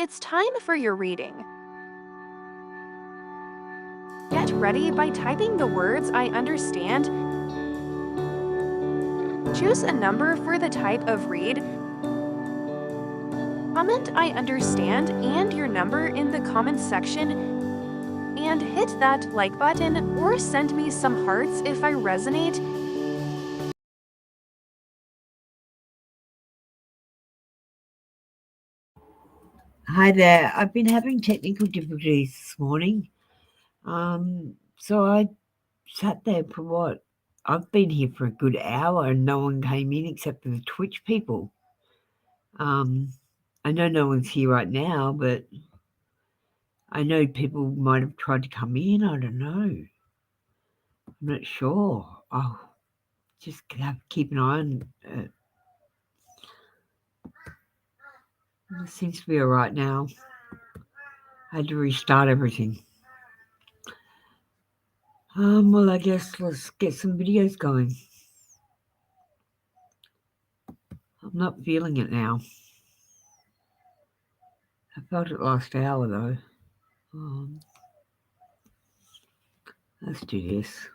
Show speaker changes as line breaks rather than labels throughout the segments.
It's time for your reading. Get ready by typing the words "I understand." Choose a number for the type of read. Comment "I understand" and your number in the comments section. And hit that like button or send me some hearts if I resonate.
Hi there. I've been having technical difficulties this morning. So I sat there for what? I've been here for a good hour and no one came in except for the Twitch people. I know no one's here right now, but I know people might have tried to come in. I don't know. I'm not sure. I'll just keep an eye on it. It seems to be all right now. I had to restart everything. Well, I guess let's get some videos going. I'm not feeling it now. I felt it last hour though. Let's do this.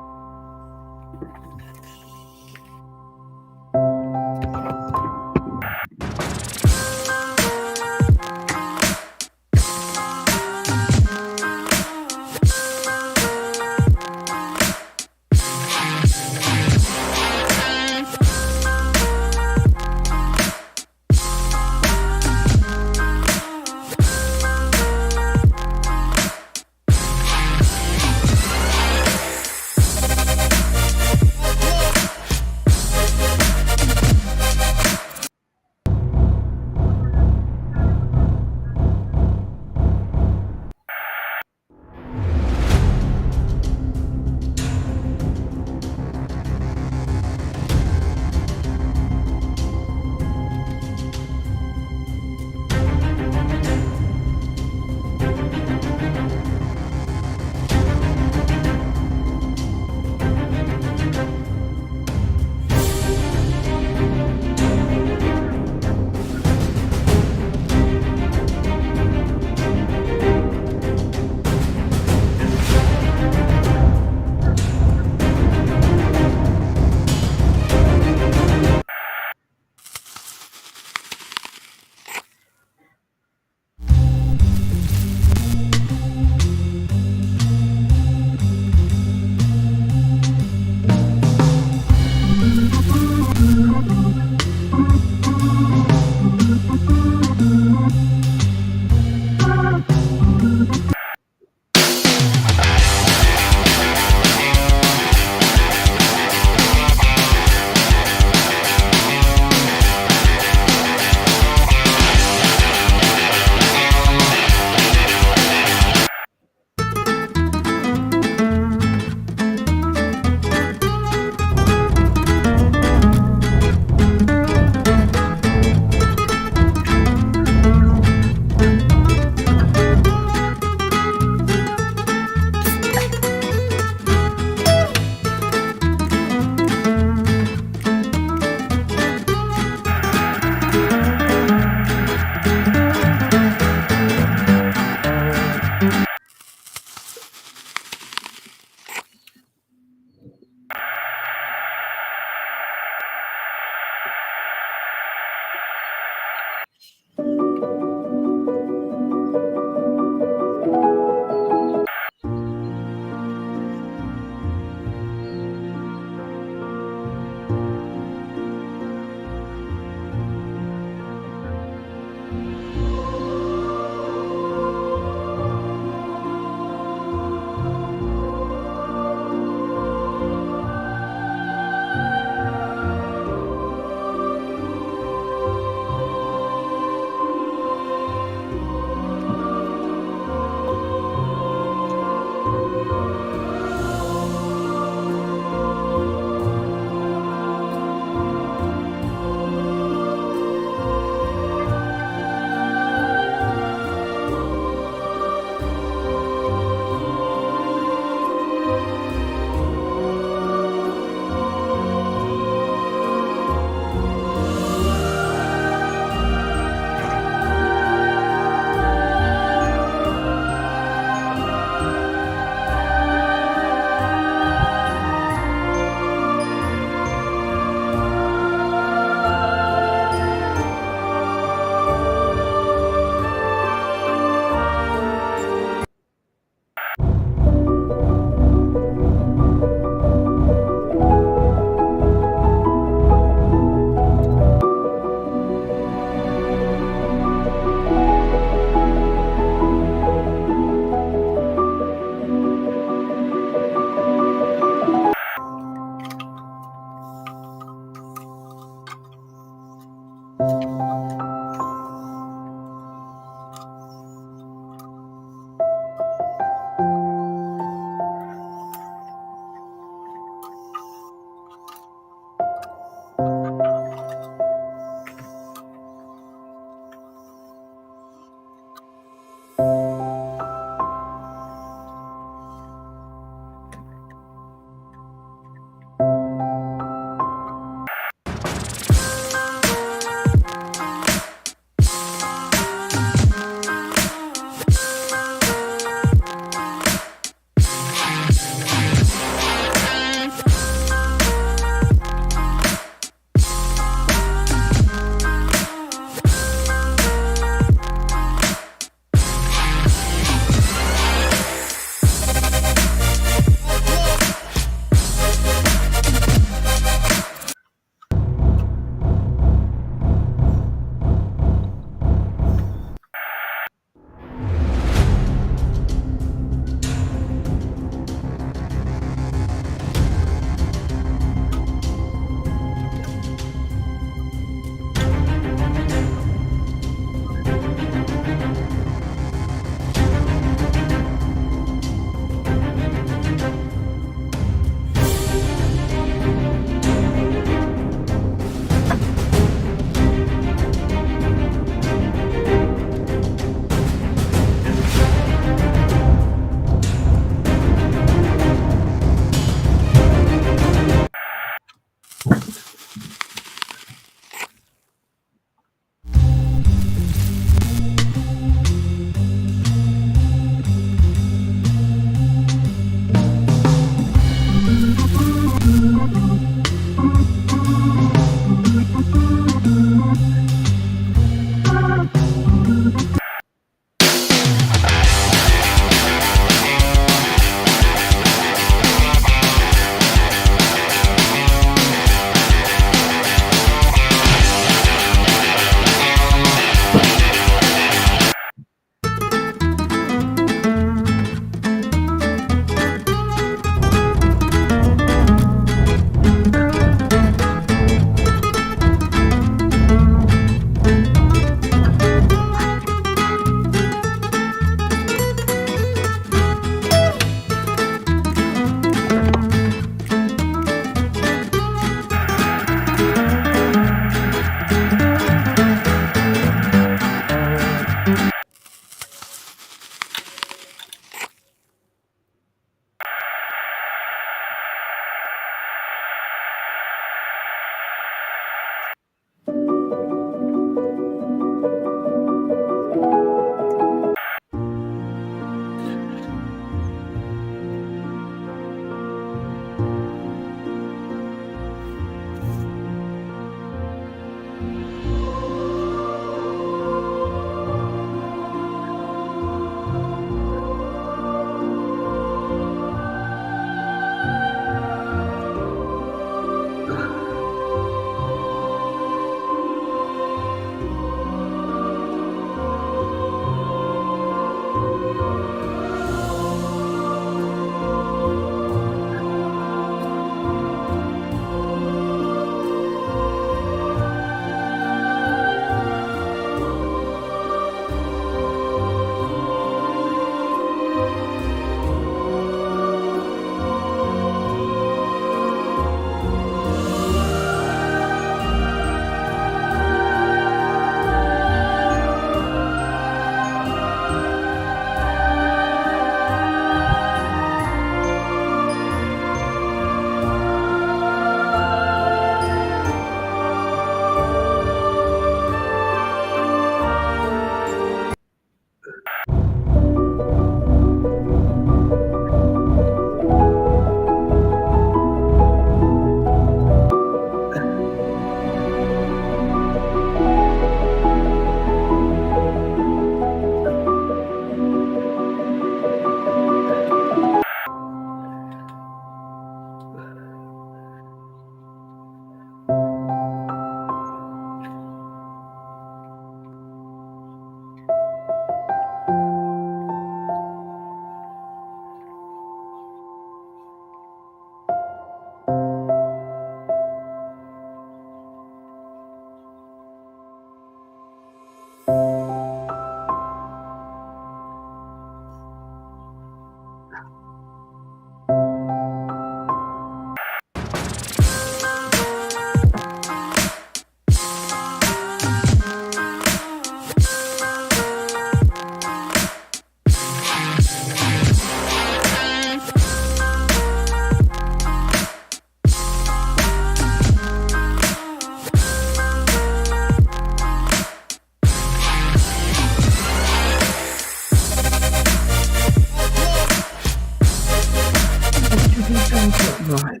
Right.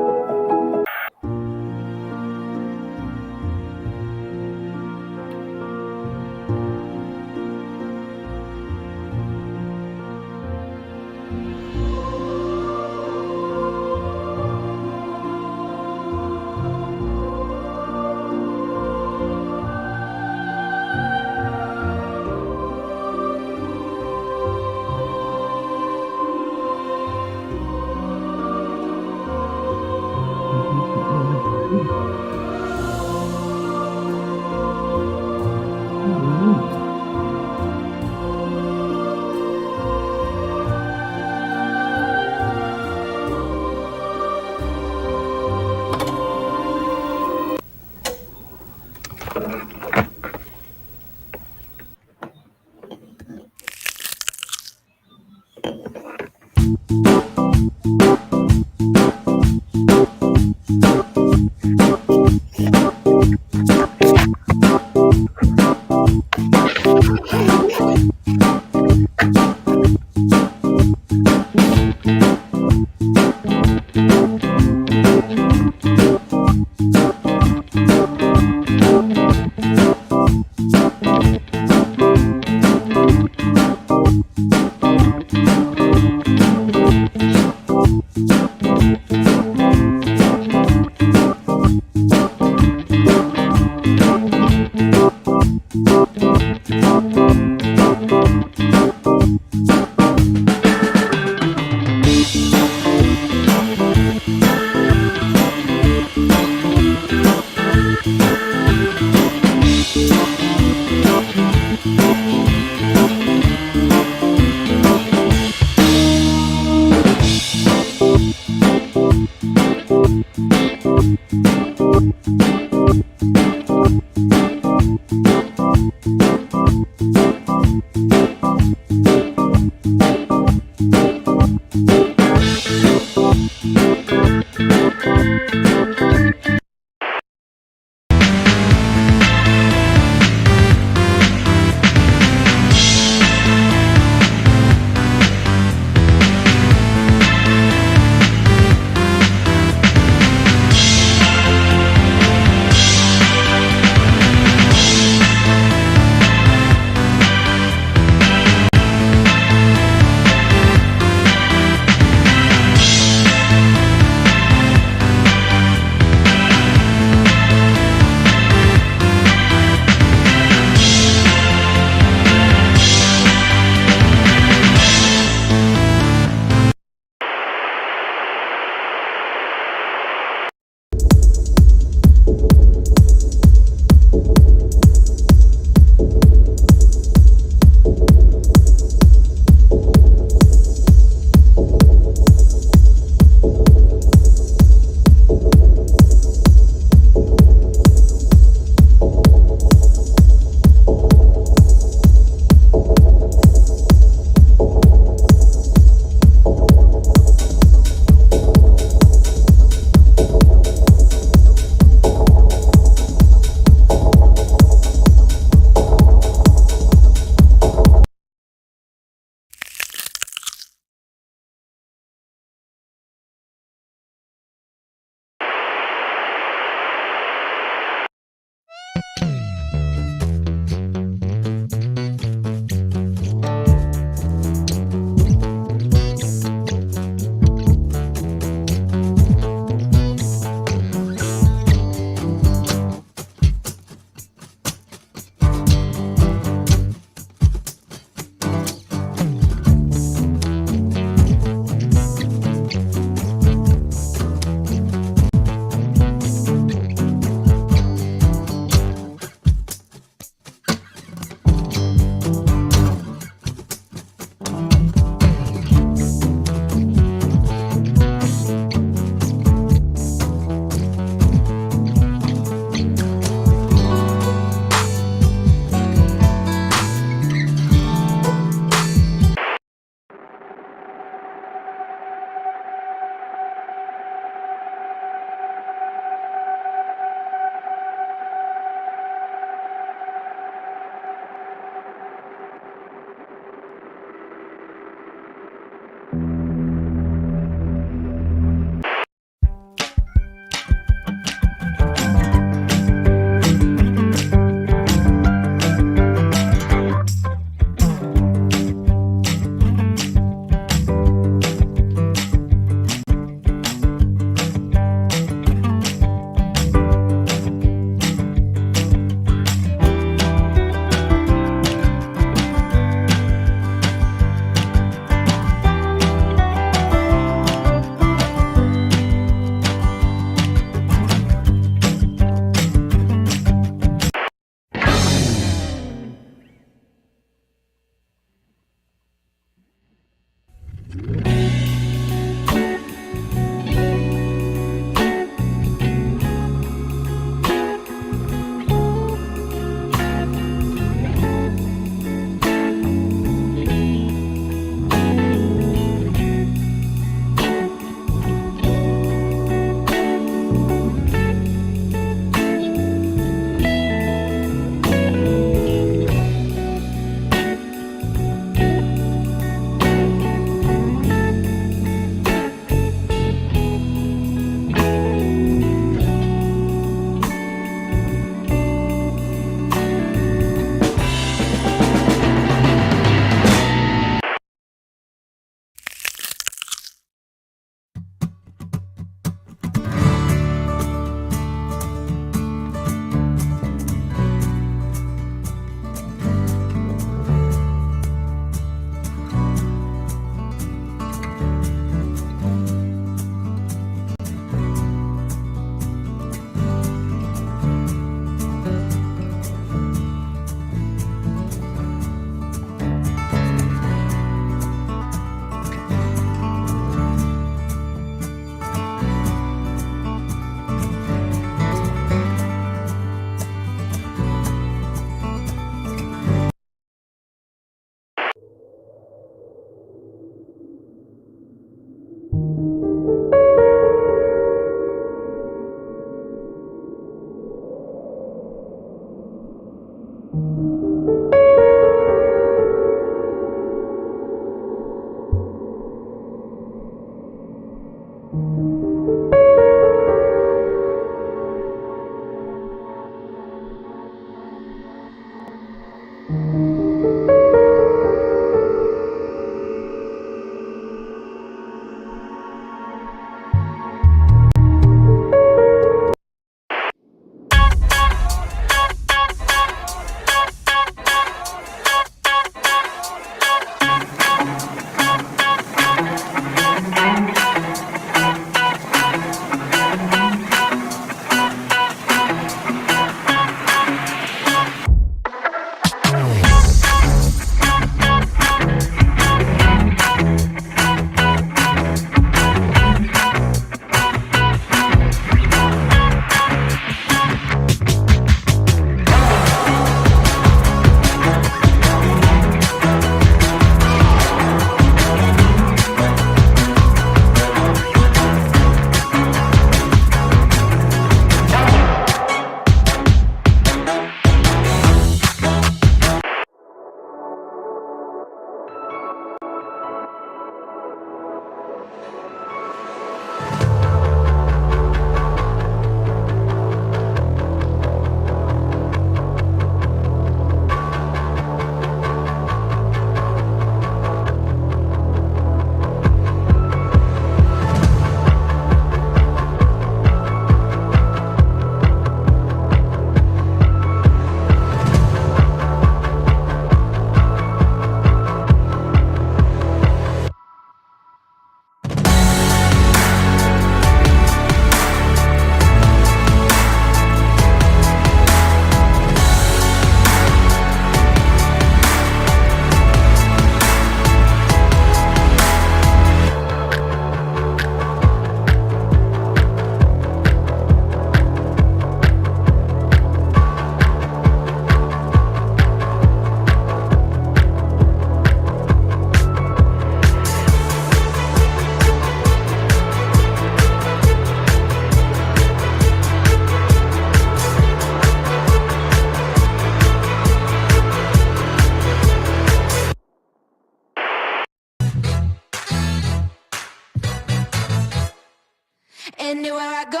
Anywhere I go,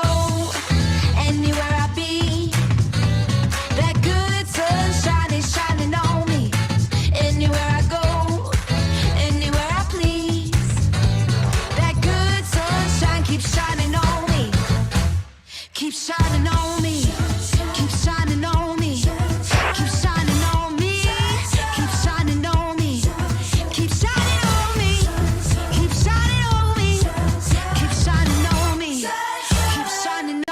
anywhere I be, that good sunshine is shining on me. Anywhere I go, anywhere I please, that good sunshine keeps shining on me. Keeps shining on me. Keeps shining on me. Keeps shining on me. Keeps shining on me. Keeps shining on me. Keeps shining on me. Keeps shining on me. Keeps shining.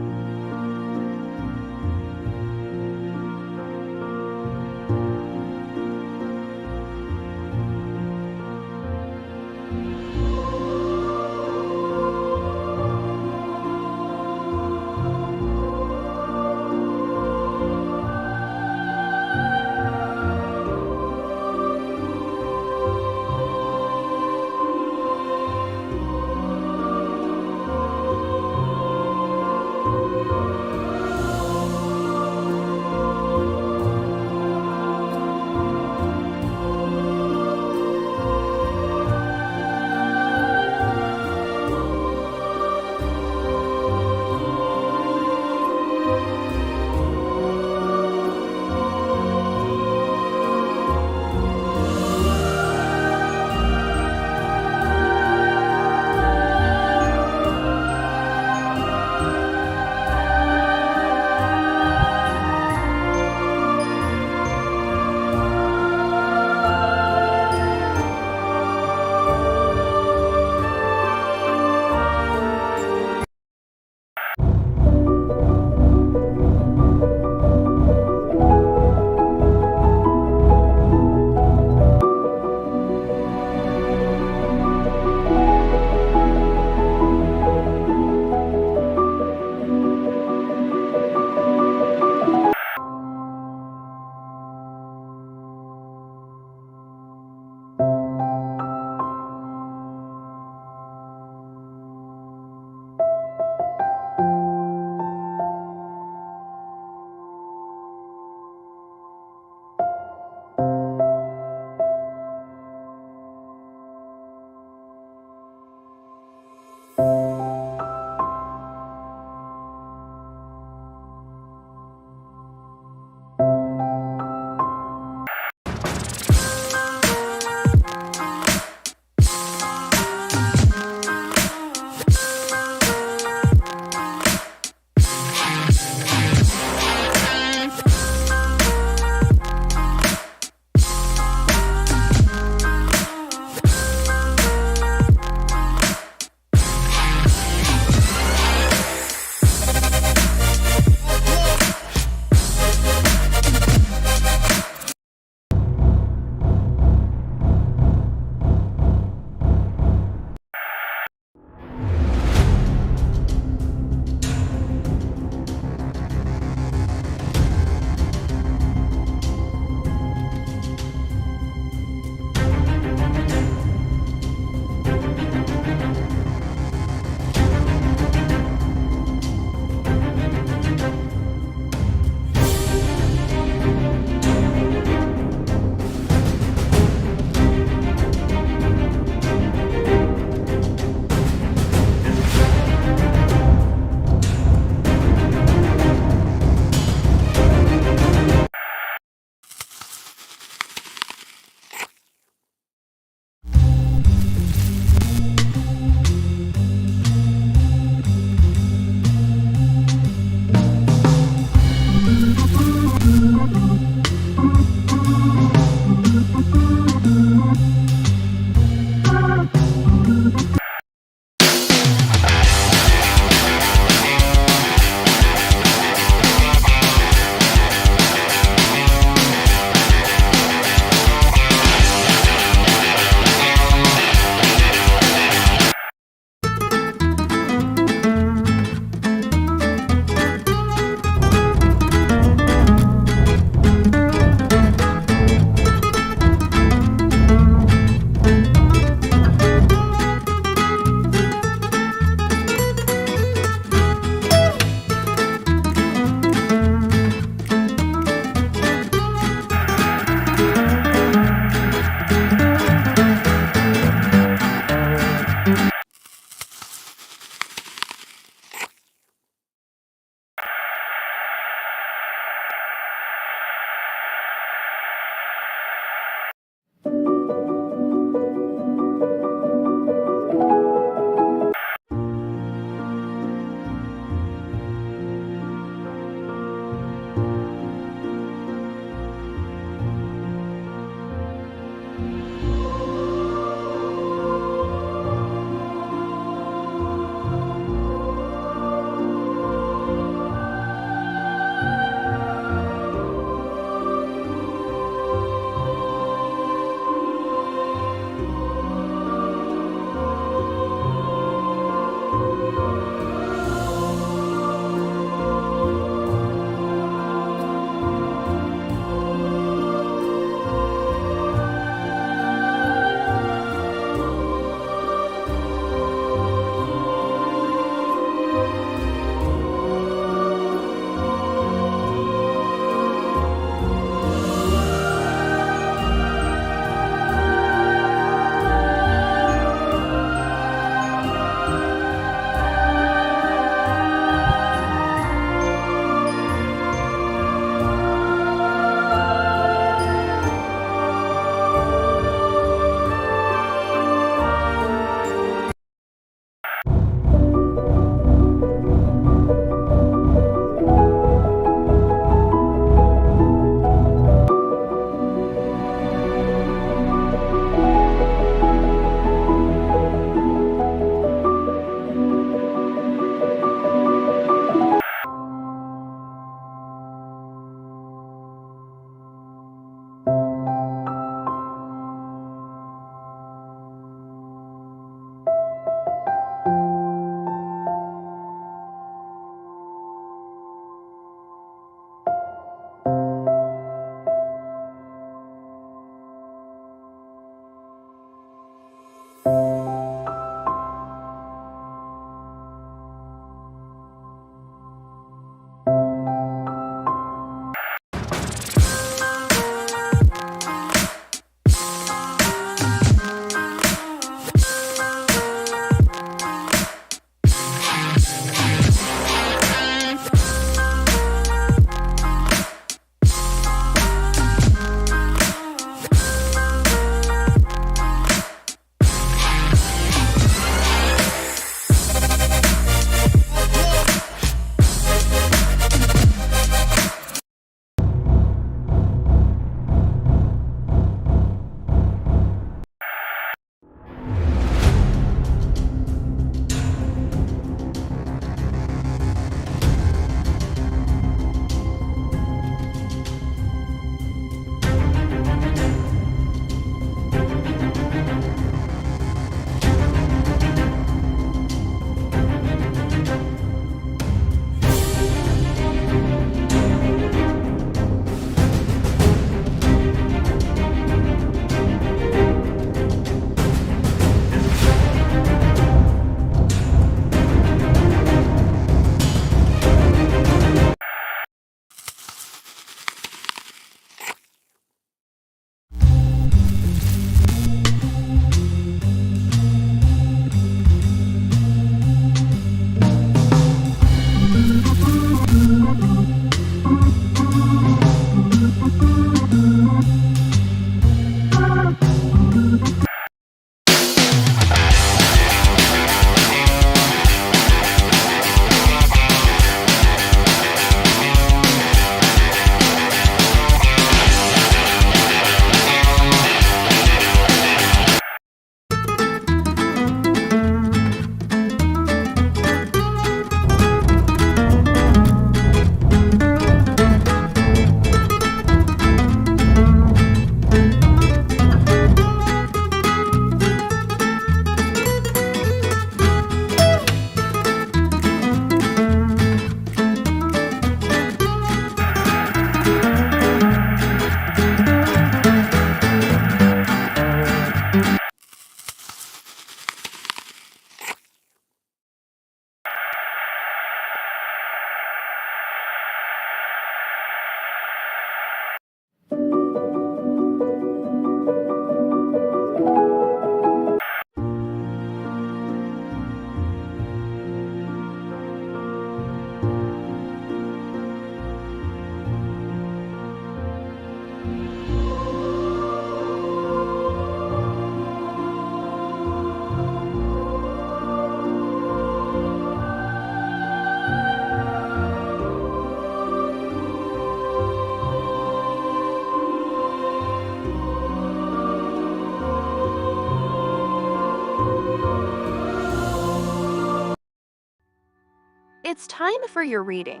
It's time for your reading.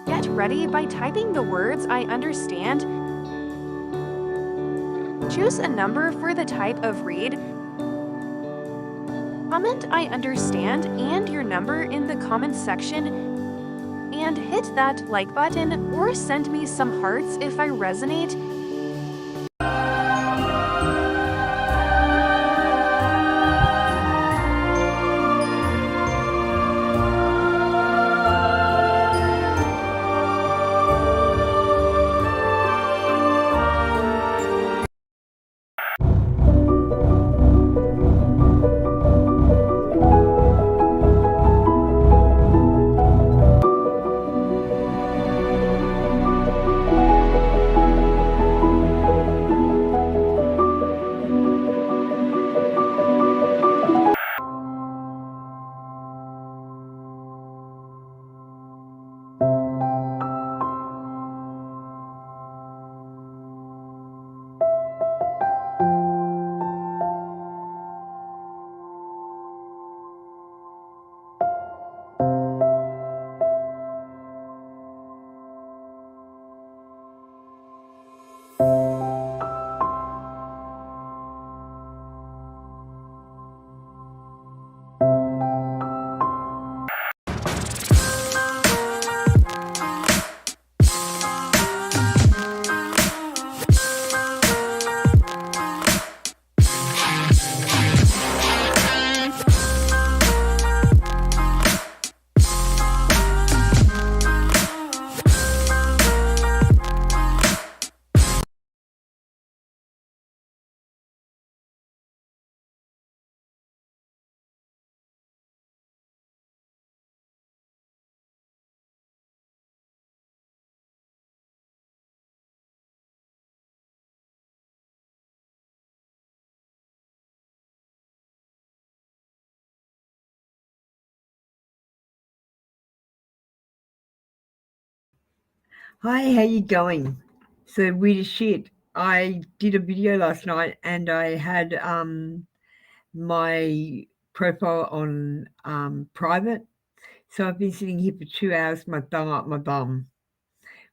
Get ready by typing the words "I understand." Choose a number for the type of read. Comment "I understand" and your number in the comments section, and hit that like button or send me some hearts if I resonate.
Hi, how you going? So weird as shit. I did a video last night and I had my profile on private. So I've been sitting here for 2 hours, my thumb up my bum,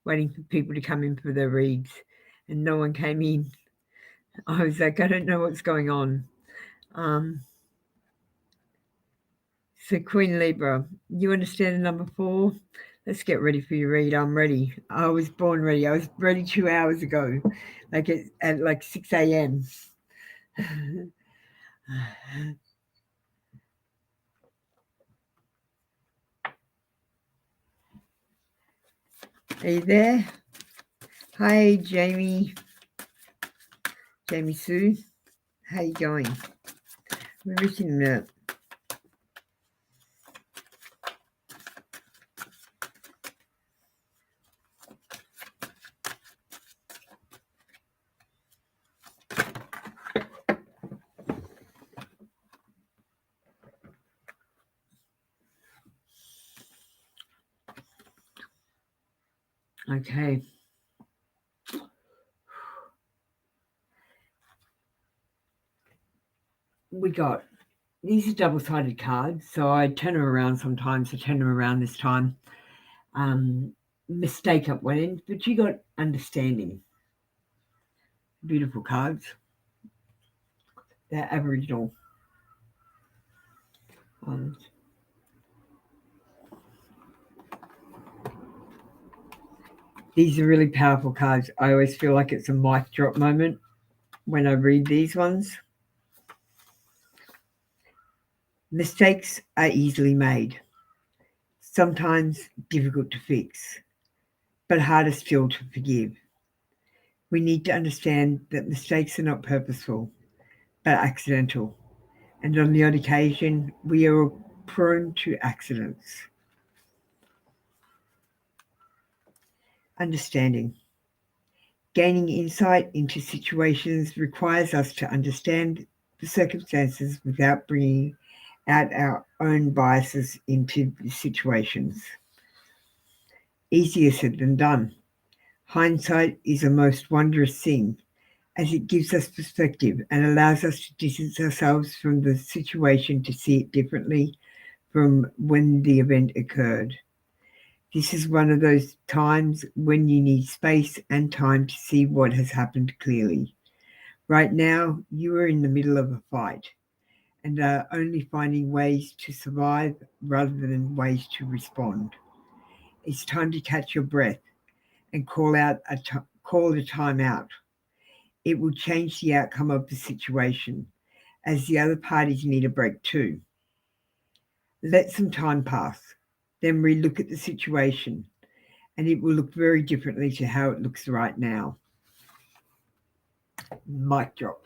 waiting for people to come in for their reads, and no one came in. I was like, I don't know what's going on. So Queen Libra, you understand the number 4? Let's get ready for your read. I'm ready. I was born ready. I was ready 2 hours ago, like at like 6 a.m. Are you there? Hi, Jamie Sue. How you going? We're reaching that. Okay. We got, these are double-sided cards, so I turn them around sometimes. I turn them around this time. Mistake up one end, but you got understanding. Beautiful cards. They're Aboriginal ones. These are really powerful cards. I always feel like it's a mic drop moment when I read these ones. Mistakes are easily made, sometimes difficult to fix, but harder still to forgive. We need to understand that mistakes are not purposeful, but accidental, and on the odd occasion, we are prone to accidents. Understanding. Gaining insight into situations requires us to understand the circumstances without bringing out our own biases into the situations. Easier said than done. Hindsight is a most wondrous thing, as it gives us perspective and allows us to distance ourselves from the situation to see it differently from when the event occurred. This is one of those times when you need space and time to see what has happened clearly. Right now, you are in the middle of a fight and are only finding ways to survive rather than ways to respond. It's time to catch your breath and call a time out. It will change the outcome of the situation, as the other parties need a break too. Let some time pass, then relook at the situation, and it will look very differently to how it looks right now. Mic drop.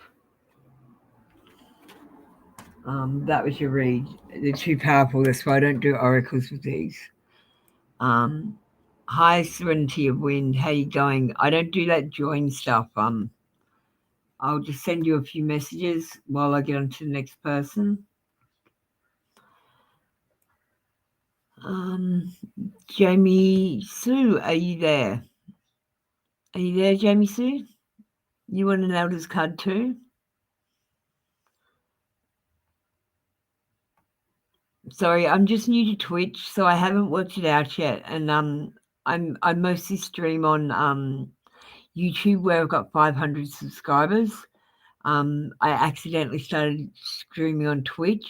That was your read. They're too powerful, that's why I don't do oracles with these. Hi, Serenity of Wind, how you going? I don't do that join stuff. I'll just send you a few messages while I get on to the next person. Jamie Sue, are you there? Are you there, Jamie Sue? You want an Elder's card too? Sorry, I'm just new to Twitch, so I haven't worked it out yet. And I mostly stream on YouTube, where I've got 500 subscribers. I accidentally started streaming on Twitch,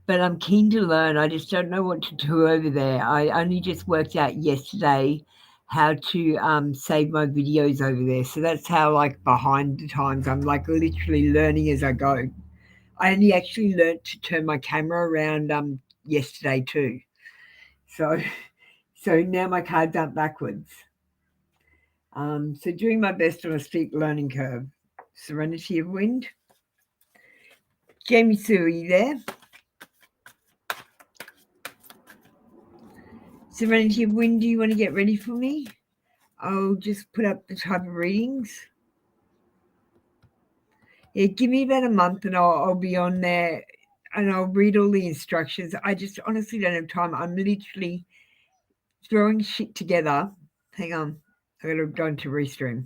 but I'm keen to learn. I just don't know what to do over there. I only just worked out yesterday how to save my videos over there. So that's how, like, behind the times, I'm like literally learning as I go. I only actually learned to turn my camera around yesterday too. So now my cards aren't backwards. So doing my best on a steep learning curve. Serenity of Wind. Jamie Sue, are you there? Serenity of Wind, do you want to get ready for me? I'll just put up the type of readings. Yeah, give me about a month and I'll be on there and I'll read all the instructions. I just honestly don't have time. I'm literally throwing shit together. Hang on, I gotta go into Restream.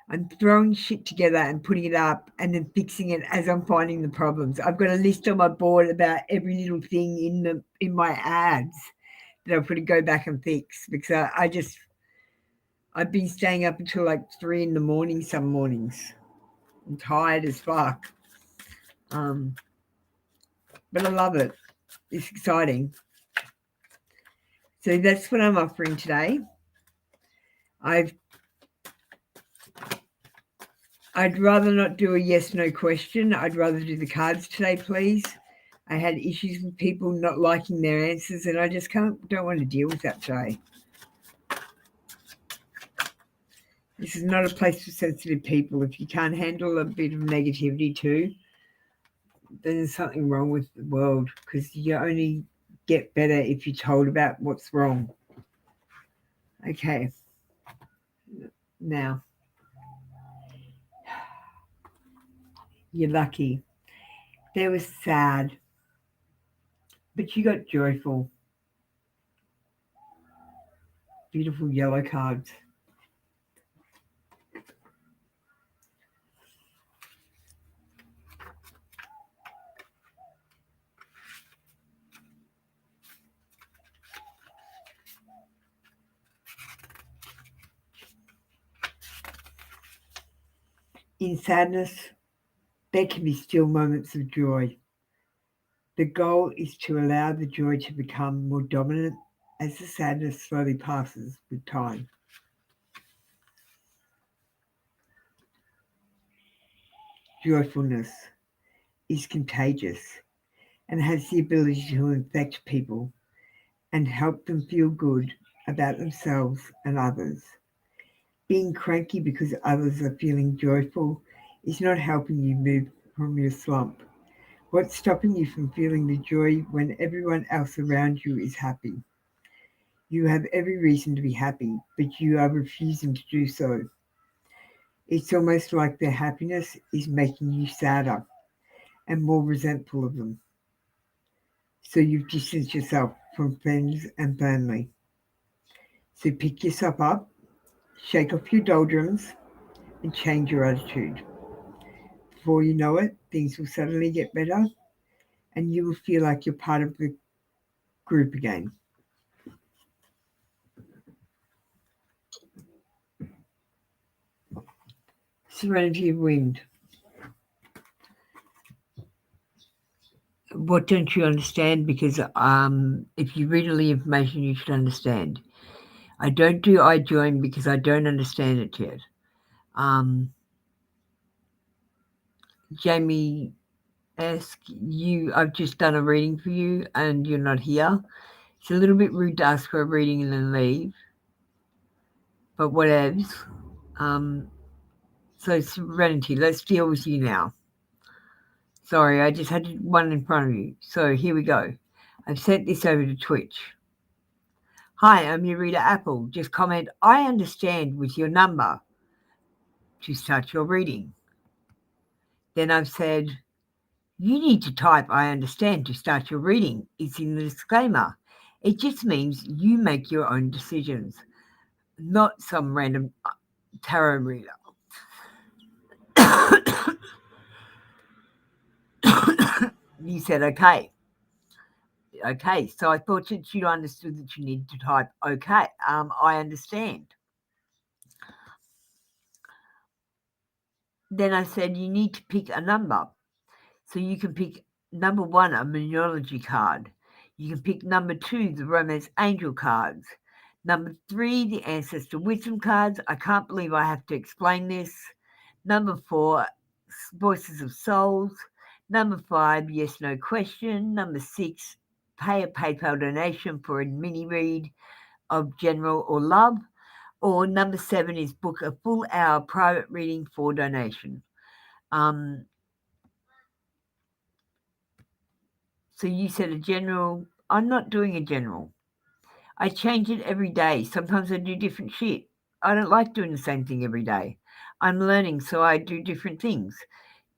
I'm throwing shit together and putting it up and then fixing it as I'm finding the problems. I've got a list on my board about every little thing in my ads that I've got to go back and fix, because I've been staying up until like 3 a.m. some mornings. I'm tired as fuck. But I love it. It's exciting. So that's what I'm offering today. I'd rather not do a yes/no question. I'd rather do the cards today, please. I had issues with people not liking their answers, and I just don't want to deal with that today. This is not a place for sensitive people. If you can't handle a bit of negativity too, then there's something wrong with the world, because you only get better if you're told about what's wrong. Okay. Now, you're lucky. There was sad, but you got joyful. Beautiful yellow cards. In sadness, there can be still moments of joy. The goal is to allow the joy to become more dominant as the sadness slowly passes with time. Joyfulness is contagious and has the ability to infect people and help them feel good about themselves and others. Being cranky because others are feeling joyful is not helping you move from your slump. What's stopping you from feeling the joy when everyone else around you is happy? You have every reason to be happy, but you are refusing to do so. It's almost like their happiness is making you sadder and more resentful of them. So you've distanced yourself from friends and family. So pick yourself up, shake off your doldrums, and change your attitude. Before you know it, things will suddenly get better, and you will feel like you're part of the group again. Serenity of Wind. What don't you understand? Because if you read all the information, you should understand. I don't do I join because I don't understand it yet. Jamie ask you, I've just done a reading for you and you're not here. It's a little bit rude to ask for a reading and then leave, but whatevs. So Serenity, let's deal with you now. Sorry, I just had one in front of you. So here we go. I've sent this over to Twitch. Hi, I'm your reader Apple. Just comment, I understand with your number to start your reading. Then I've said, you need to type I understand to start your reading. It's in the disclaimer. It just means you make your own decisions, not some random tarot reader. You said, okay. Okay, so I thought that you understood that you needed to type, okay, I understand. Then I said, you need to pick a number. So you can pick number 1, a Monology card. You can pick number 2, the Romance Angel cards. Number 3, the Ancestor Wisdom cards. I can't believe I have to explain this. Number 4, Voices of Souls. Number 5, Yes, No Question. Number 6, pay a PayPal donation for a mini read of general or love. Or number 7 is book a full hour private reading for donation. So you said a general. I'm not doing a general. I change it every day. Sometimes I do different shit. I don't like doing the same thing every day. I'm learning, so I do different things.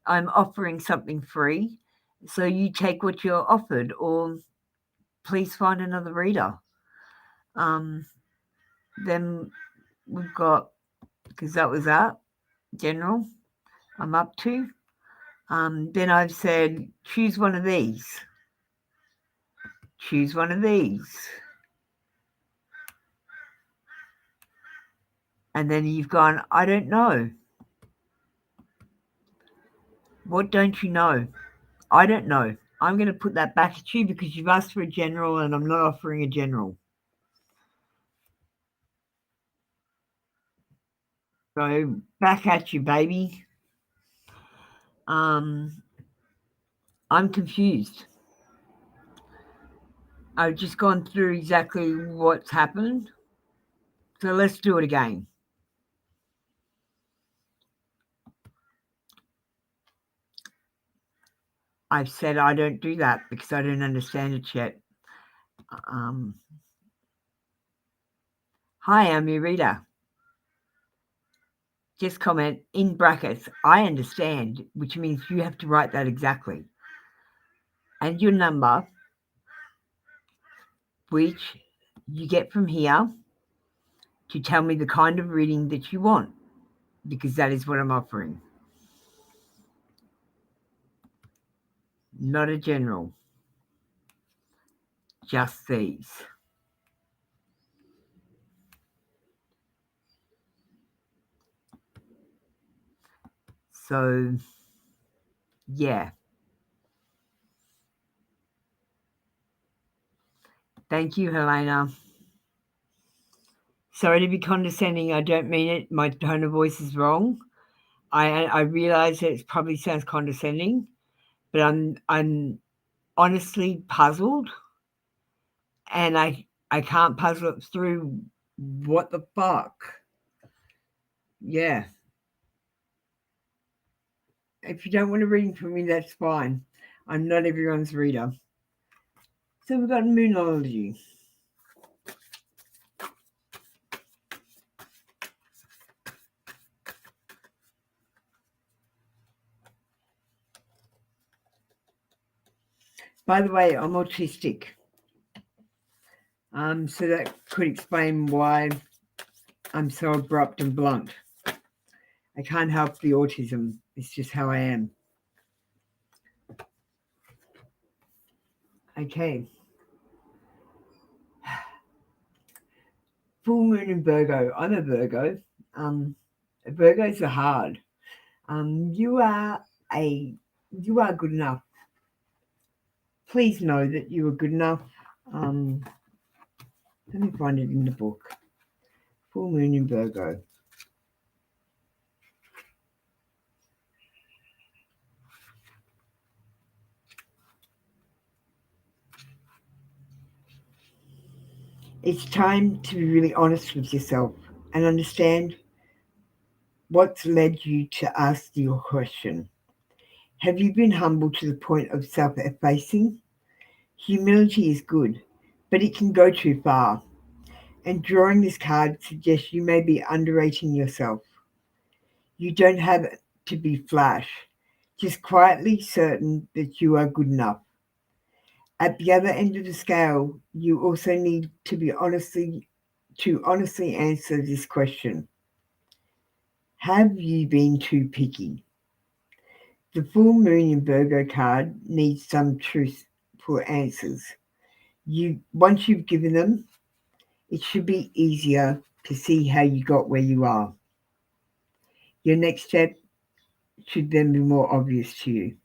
I'm offering something free. So you take what you're offered, or please find another reader. Then we've got, because that was that, general, I'm up to. Then I've said, choose one of these. Choose one of these. And then you've gone, I don't know. What don't you know? I don't know. I'm going to put that back at you because you've asked for a general and I'm not offering a general. So back at you, baby. I'm confused. I've just gone through exactly what's happened. So let's do it again. I've said I don't do that because I don't understand it yet. Hi, I'm your reader. Just comment in brackets, I understand, which means you have to write that exactly. And your number, which you get from here, to tell me the kind of reading that you want, because that is what I'm offering. Not a general. Just these. So, yeah. Thank you, Helena. Sorry to be condescending. I don't mean it. My tone of voice is wrong. I realize that it probably sounds condescending, but I'm honestly puzzled, and I can't puzzle it through. What the fuck? Yeah. If you don't want a reading from me, that's fine. I'm not everyone's reader. So we've got Moonology. By the way, I'm autistic. So that could explain why I'm so abrupt and blunt. I can't help the autism. It's just how I am. Okay. moon in Virgo. I'm a Virgo. Virgos are hard. You are good enough. Please know that you are good enough. Let me find it in the book. Full moon in Virgo. It's time to be really honest with yourself and understand what's led you to ask your question. Have you been humble to the point of self-effacing? Humility is good, but it can go too far. And drawing this card suggests you may be underrating yourself. You don't have to be flash, just quietly certain that you are good enough. At the other end of the scale, you also need to be honestly answer this question. Have you been too picky? The full moon in Virgo card needs some truthful answers. Once you've given them, it should be easier to see how you got where you are. Your next step should then be more obvious to you.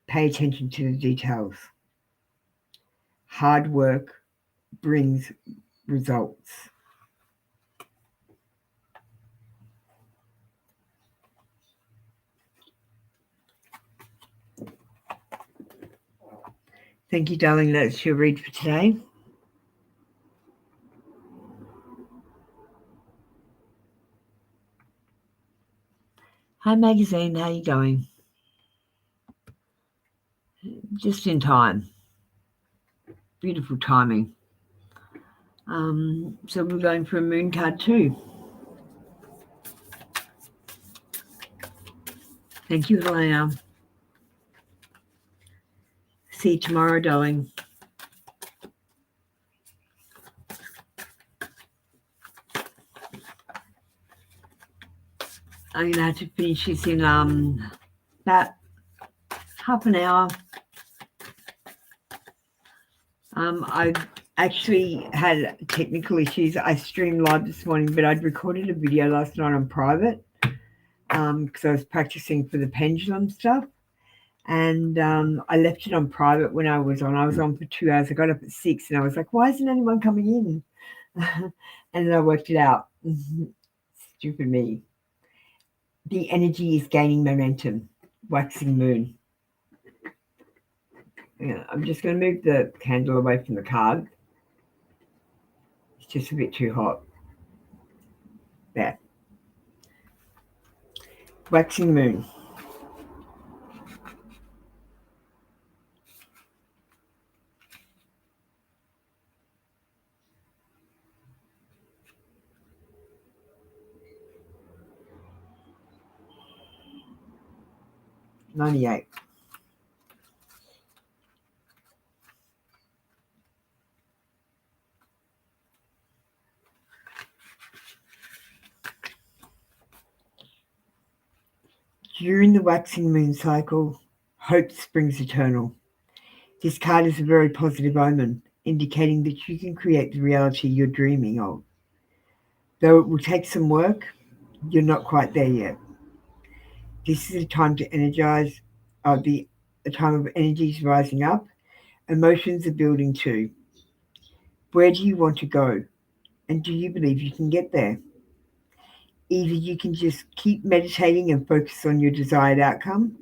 Pay attention to the details. Hard work brings results. Thank you, darling. That's your read for today. Hi, magazine. How you going? Just in time. Beautiful timing. So we're going for a moon card too. Thank you, Helena. See you tomorrow, darling. I'm going to have to finish this in about half an hour. I actually had technical issues. I streamed live this morning, but I'd recorded a video last night on private because I was practicing for the pendulum stuff. And I left it on private when I was on. I was on for 2 hours. I got up at 6 and I was like, why isn't anyone coming in? And then I worked it out. Stupid me. The energy is gaining momentum. Waxing moon. Yeah, I'm just going to move the candle away from the card. It's just a bit too hot. There. Waxing moon. $98. During the waxing moon cycle, hope springs eternal. This card is a very positive omen, indicating that you can create the reality you're dreaming of. Though it will take some work, you're not quite there yet. This is a time to energize, a time of energies rising up. Emotions are building too. Where do you want to go? And do you believe you can get there? Either you can just keep meditating and focus on your desired outcome,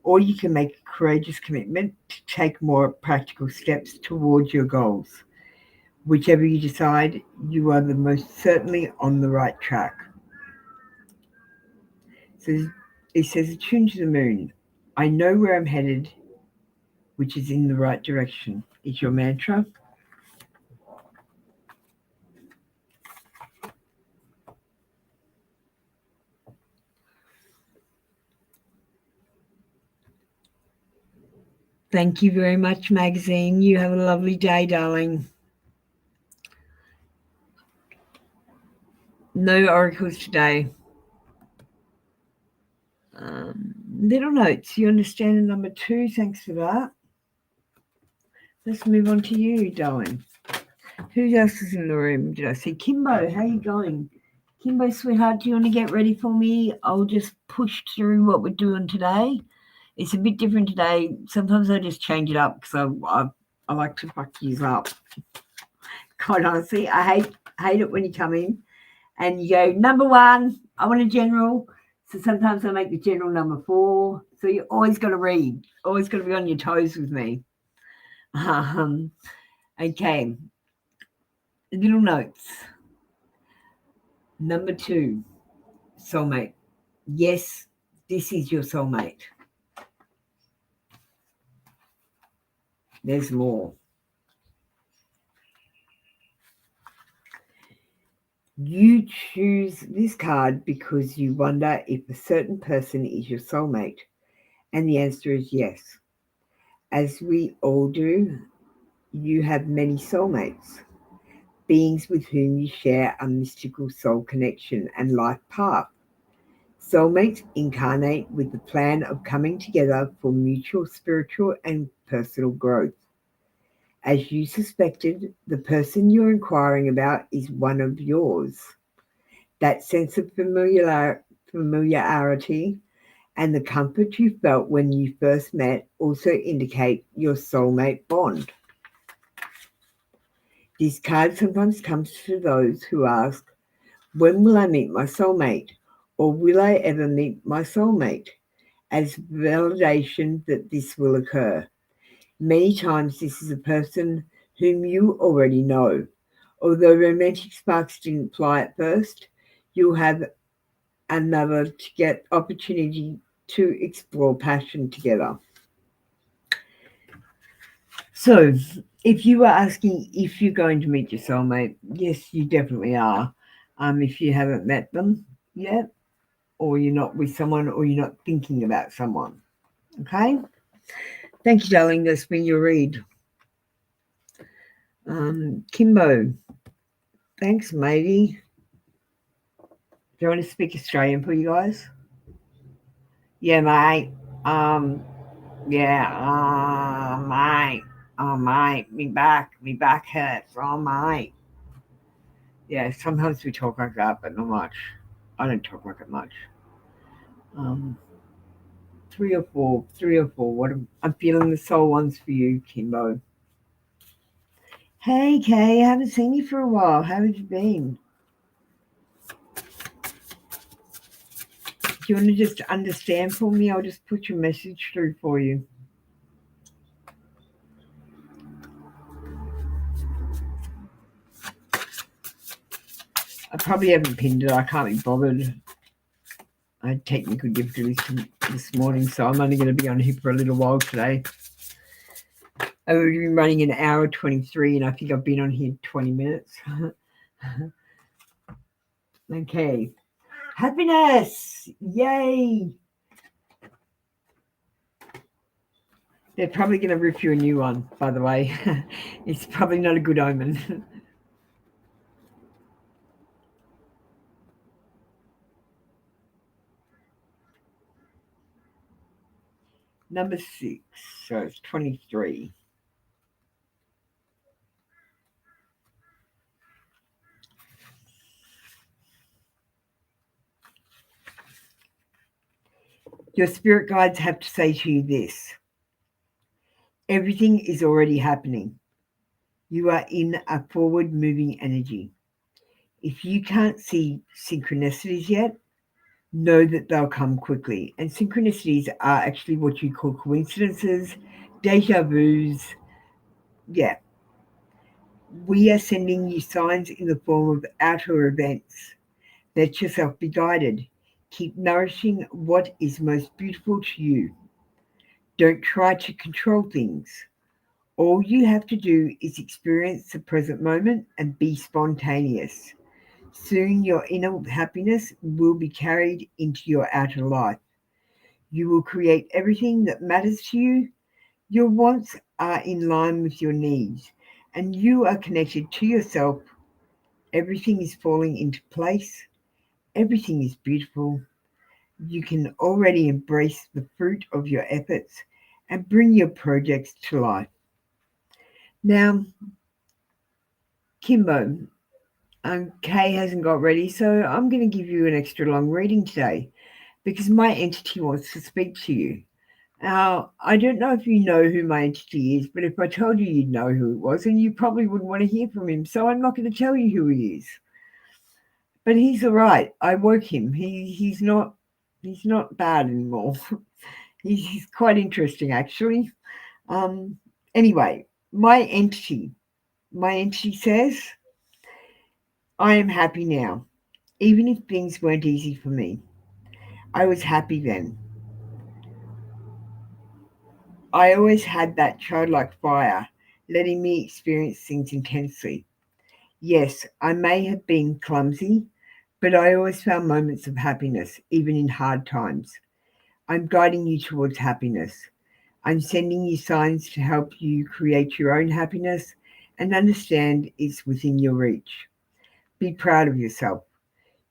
or you can make a courageous commitment to take more practical steps towards your goals. Whichever you decide, you are the most certainly on the right track. So it says, attune to the moon. I know where I'm headed, which is in the right direction. Is your mantra. Thank you very much, magazine. You have a lovely day, darling. No oracles today. Little notes. You understand the number 2. Thanks for that. Let's move on to you, darling. Who else is in the room? Did I see Kimbo? How you going? Kimbo, sweetheart, do you want to get ready for me? I'll just push through what we're doing today. It's a bit different today. Sometimes I just change it up because I like to fuck you up. Quite honestly, I hate it when you come in and you go, number 1, I want a general. So sometimes I make the general number 4. So you always got to read. Always got to be on your toes with me. Okay. Little notes. Number 2, soulmate. Yes, this is your soulmate. There's more. You choose this card because you wonder if a certain person is your soulmate. And the answer is yes. As we all do, you have many soulmates, beings with whom you share a mystical soul connection and life path. Soulmates incarnate with the plan of coming together for mutual spiritual and personal growth. As you suspected, the person you're inquiring about is one of yours. That sense of familiarity and the comfort you felt when you first met also indicate your soulmate bond. This card sometimes comes to those who ask, when will I meet my soulmate? Or will I ever meet my soulmate? As validation that this will occur. Many times this is a person whom you already know. Although romantic sparks didn't fly at first, you'll have another to get opportunity to explore passion together. So, if you were asking if you're going to meet your soulmate, yes, you definitely are. If you haven't met them yet, or you're not with someone, or you're not thinking about someone. Okay? Thank you, darling. That's been your read. Kimbo. Thanks, matey. Do you want to speak Australian for you guys? Yeah, mate. Mate. Oh, mate. Me back hurts. Oh, mate. Yeah, sometimes we talk like that, but not much. I don't talk like it much. 3 or 4. I'm feeling the soul ones for you, Kimbo. Hey, Kay, I haven't seen you for a while. How have you been? Do you want to just understand for me? I'll just put your message through for you. I probably haven't pinned it. I can't be bothered. I had technical difficulties this morning, so I'm only going to be on here for a little while today. I've been running an hour 23, and I think I've been on here 20 minutes. Okay. Happiness! Yay! They're probably going to rip you a new one, by the way. It's probably not a good omen. Number 6, so it's 23. Your spirit guides have to say to you this. Everything is already happening. You are in a forward-moving energy. If you can't see synchronicities yet, know that they'll come quickly. And synchronicities are actually what you call coincidences, deja vus. Yeah. We are sending you signs in the form of outer events. Let yourself be guided. Keep nourishing what is most beautiful to you. Don't try to control things. All you have to do is experience the present moment and be spontaneous. Soon your inner happiness will be carried into your outer life. You will create everything that matters to you. Your wants are in line with your needs, and you are connected to yourself. Everything is falling into place. Everything is beautiful. You can already embrace the fruit of your efforts and bring your projects to life. Now, Kimbo, Kay hasn't got ready, so I'm going to give you an extra long reading today because my entity wants to speak to you. Now, I don't know if you know who my entity is, but if I told you, you'd know who it was, and you probably wouldn't want to hear from him, so I'm not going to tell you who he is. But he's all right. I woke him. He's not bad anymore. He's quite interesting, actually. Anyway, my entity says, I am happy now, even if things weren't easy for me. I was happy then. I always had that childlike fire, letting me experience things intensely. Yes, I may have been clumsy, but I always found moments of happiness, even in hard times. I'm guiding you towards happiness. I'm sending you signs to help you create your own happiness and understand it's within your reach. Be proud of yourself.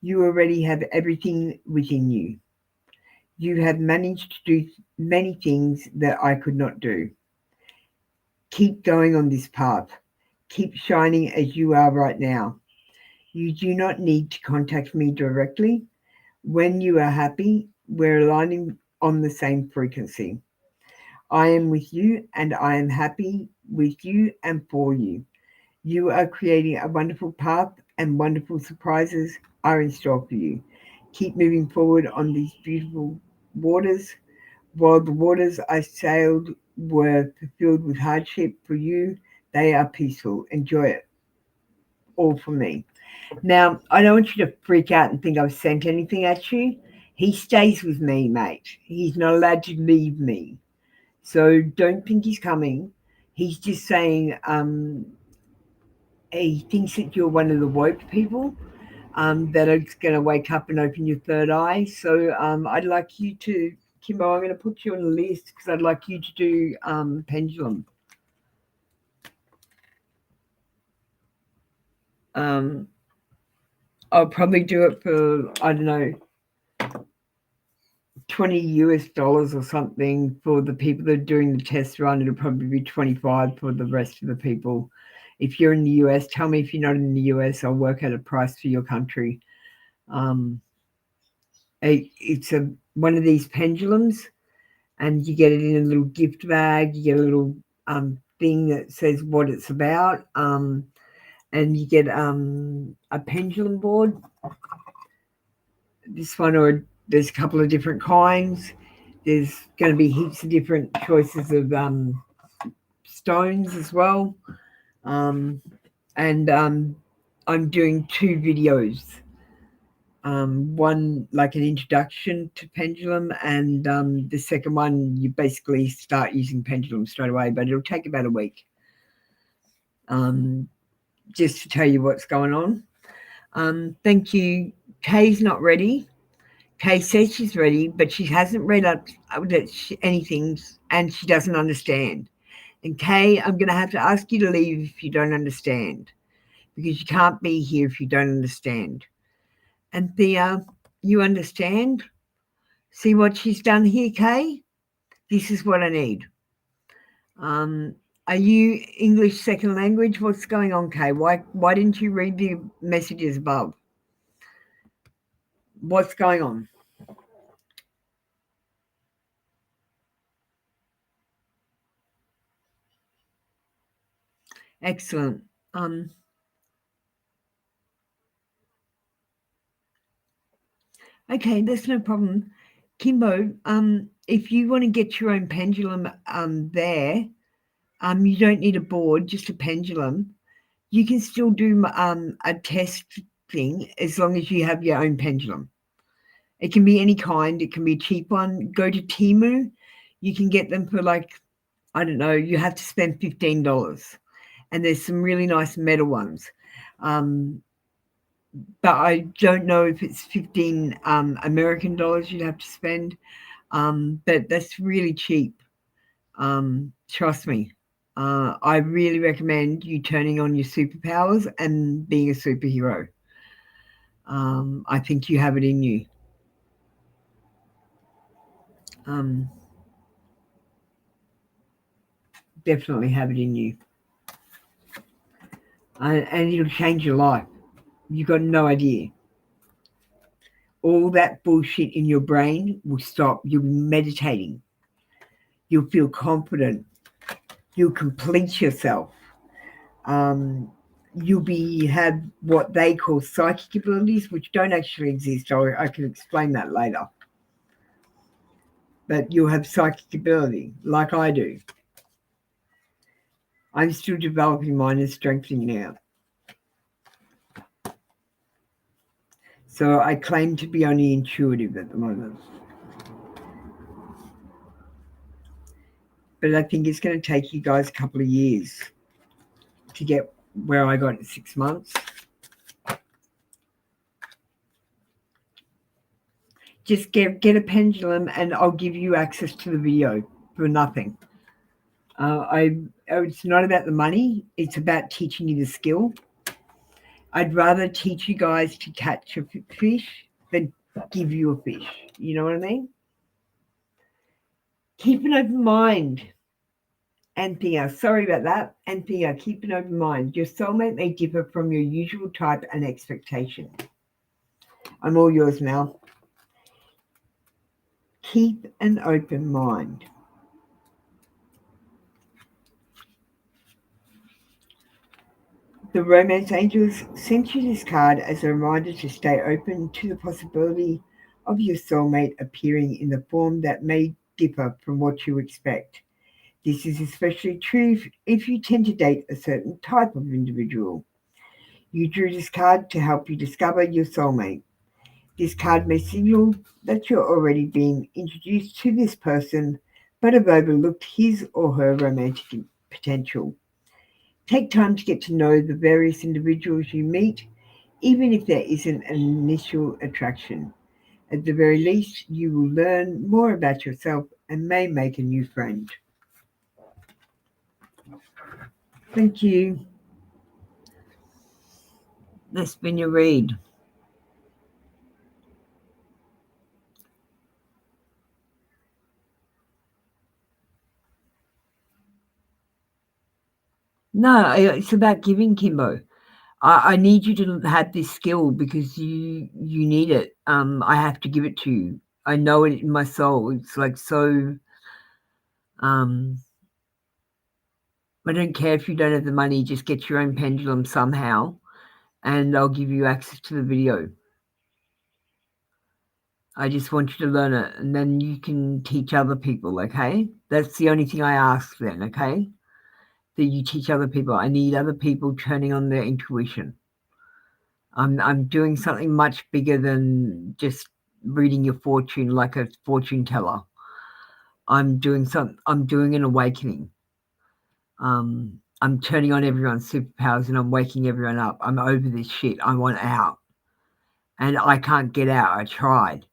You already have everything within you. You have managed to do many things that I could not do. Keep going on this path. Keep shining as you are right now. You do not need to contact me directly. When you are happy, we're aligning on the same frequency. I am with you and I am happy with you and for you. You are creating a wonderful path and wonderful surprises are in store for you. Keep moving forward on these beautiful waters. While the waters I sailed were filled with hardship for you, they are peaceful. Enjoy it. All for me. Now, I don't want you to freak out and think I've sent anything at you. He stays with me, mate. He's not allowed to leave me. So don't think he's coming. He's just saying he thinks that you're one of the woke people that are going to wake up and open your third eye. So I'd like you to, Kimbo, I'm going to put you on the list because I'd like you to do pendulum. I'll probably do it for, I don't know, $20 or something for the people that are doing the test run. It'll probably be 25 for the rest of the people. If you're in the US, tell me if you're not in the US. I'll work out a price for your country. It's one of these pendulums, and you get it in a little gift bag. You get a little thing that says what it's about, and you get a pendulum board. This one, or there's a couple of different kinds. There's going to be heaps of different choices of stones as well. And I'm doing 2 videos. One like an introduction to pendulum, and the second one you basically start using pendulum straight away, but it'll take about a week. Just to tell you what's going on. Thank you. Kay's not ready. Kay says she's ready, but she hasn't read up anything, and she doesn't understand. And Kay, I'm going to have to ask you to leave if you don't understand, because you can't be here if you don't understand. And Thea, you understand? See what she's done here, Kay? This is what I need. Are you English second language? What's going on, Kay? Why didn't you read the messages above? What's going on? Excellent. Okay, that's no problem. Kimbo, if you want to get your own pendulum there, you don't need a board, just a pendulum. You can still do a test thing as long as you have your own pendulum. It can be any kind. It can be a cheap one. Go to Temu. You can get them for like, I don't know, you have to spend $15. And there's some really nice metal ones. But I don't know if it's 15 American dollars you'd have to spend. But that's really cheap. Trust me. I really recommend you turning on your superpowers and being a superhero. I think you have it in you. Definitely have it in you. and it'll change your life. You've got no idea. All that bullshit in your brain will stop. You'll be meditating. You'll feel confident. You'll complete yourself. You'll have what they call psychic abilities, which don't actually exist. I can explain that later. But you'll have psychic ability, like I do. I'm still developing mine and strengthening it out. So I claim to be only intuitive at the moment. But I think it's going to take you guys a couple of years to get where I got in 6 months. Just get a pendulum and I'll give you access to the video for nothing. It's not about the money. It's about teaching you the skill. I'd rather teach you guys to catch a fish than give you a fish. You know what I mean? Keep an open mind. Anthea, sorry about that. Anthea, keep an open mind. Your soulmate may differ from your usual type and expectation. I'm all yours now. Keep an open mind. The Romance Angels sent you this card as a reminder to stay open to the possibility of your soulmate appearing in the form that may differ from what you expect. This is especially true if you tend to date a certain type of individual. You drew this card to help you discover your soulmate. This card may signal that you're already being introduced to this person, but have overlooked his or her romantic potential. Take time to get to know the various individuals you meet, even if there isn't an initial attraction. At the very least, you will learn more about yourself and may make a new friend. Thank you. That's been your read. No, it's about giving, Kimbo. I need you to have this skill because you need it. I have to give it to you. I know it in my soul. It's like so. I don't care if you don't have the money. Just get your own pendulum somehow, and I'll give you access to the video. I just want you to learn it, and then you can teach other people. Okay, that's the only thing I ask. Then, okay, that you teach other people. I need other people turning on their intuition. I'm doing something much bigger than just reading your fortune like a fortune teller. I'm doing an awakening. I'm turning on everyone's superpowers and I'm waking everyone up. I'm over this shit. I want out. And I can't get out. I tried.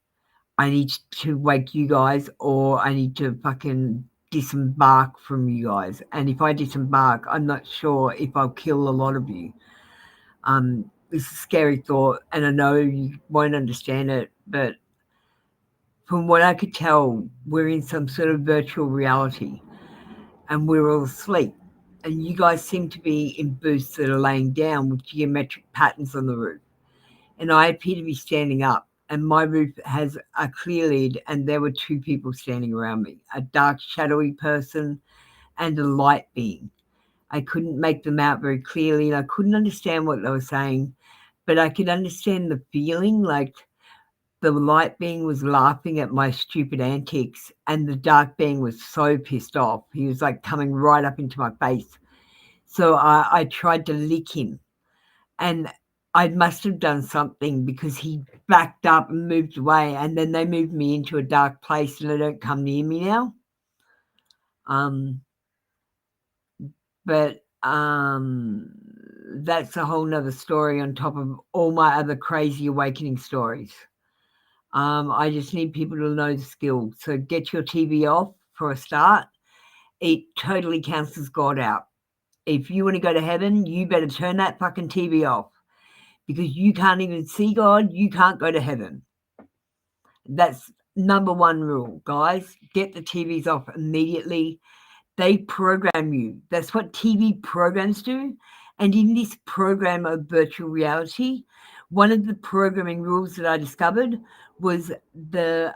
I need to wake you guys, or I need to fucking disembark from you guys. And if I disembark, I'm not sure if I'll kill a lot of you. It's a scary thought, and I know you won't understand it, but from what I could tell, we're in some sort of virtual reality, and we're all asleep. And you guys seem to be in booths that are laying down with geometric patterns on the roof. And I appear to be standing up, and my roof has a clear lid, and there were two people standing around me, a dark, shadowy person and a light being. I couldn't make them out very clearly, and I couldn't understand what they were saying, but I could understand the feeling, like the light being was laughing at my stupid antics, and the dark being was so pissed off. He was like coming right up into my face. So I tried to lick him, and I must have done something because he backed up and moved away, and then they moved me into a dark place and they don't come near me now. But that's a whole nother story on top of all my other crazy awakening stories. I just need people to know the skill. So get your TV off for a start. It totally cancels God out. If you want to go to heaven, you better turn that fucking TV off, because you can't even see God. You can't go to heaven. That's number one rule, guys. Get the TVs off immediately. They program you. That's what TV programs do. And in this program of virtual reality, one of the programming rules that I discovered was the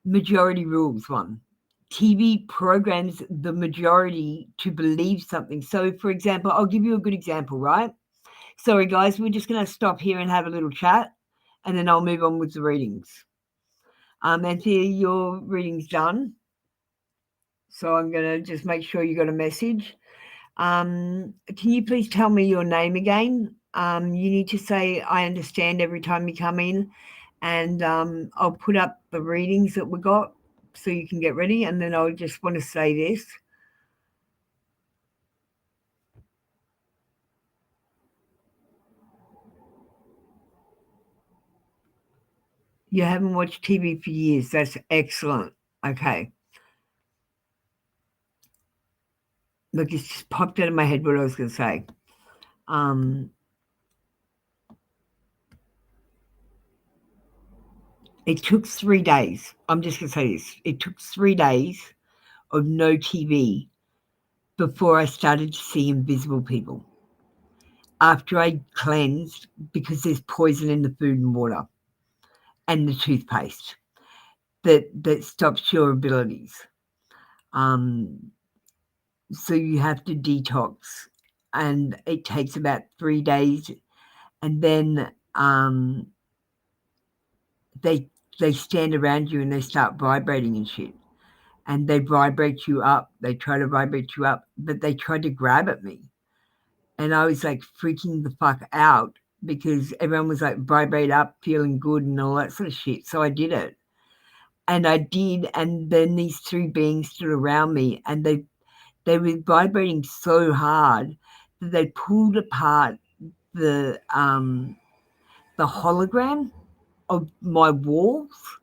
majority rules one. TV programs the majority to believe something. So, for example, I'll give you a good example, right? Sorry, guys, we're just going to stop here and have a little chat, and then I'll move on with the readings. Anthea, your reading's done. So I'm going to just make sure you got a message. Can you please tell me your name again? You need to say, I understand every time you come in. And I'll put up the readings that we got so you can get ready. And then I'll just want to say this. You haven't watched TV for years. That's excellent. Okay. Look, it's just popped out of my head what I was going to say. It took 3 days. I'm just going to say this. It took 3 days of no TV before I started to see invisible people. After I cleansed, because there's poison in the food and water and the toothpaste that stops your abilities. So you have to detox, and it takes about 3 days, and then they stand around you and they start vibrating and shit. And they vibrate you up. They try to vibrate you up, but they tried to grab at me. And I was like freaking the fuck out because everyone was like vibrate up, feeling good and all that sort of shit. So I did it. And I did. And then these 3 beings stood around me, and they were vibrating so hard that they pulled apart the hologram of my walls.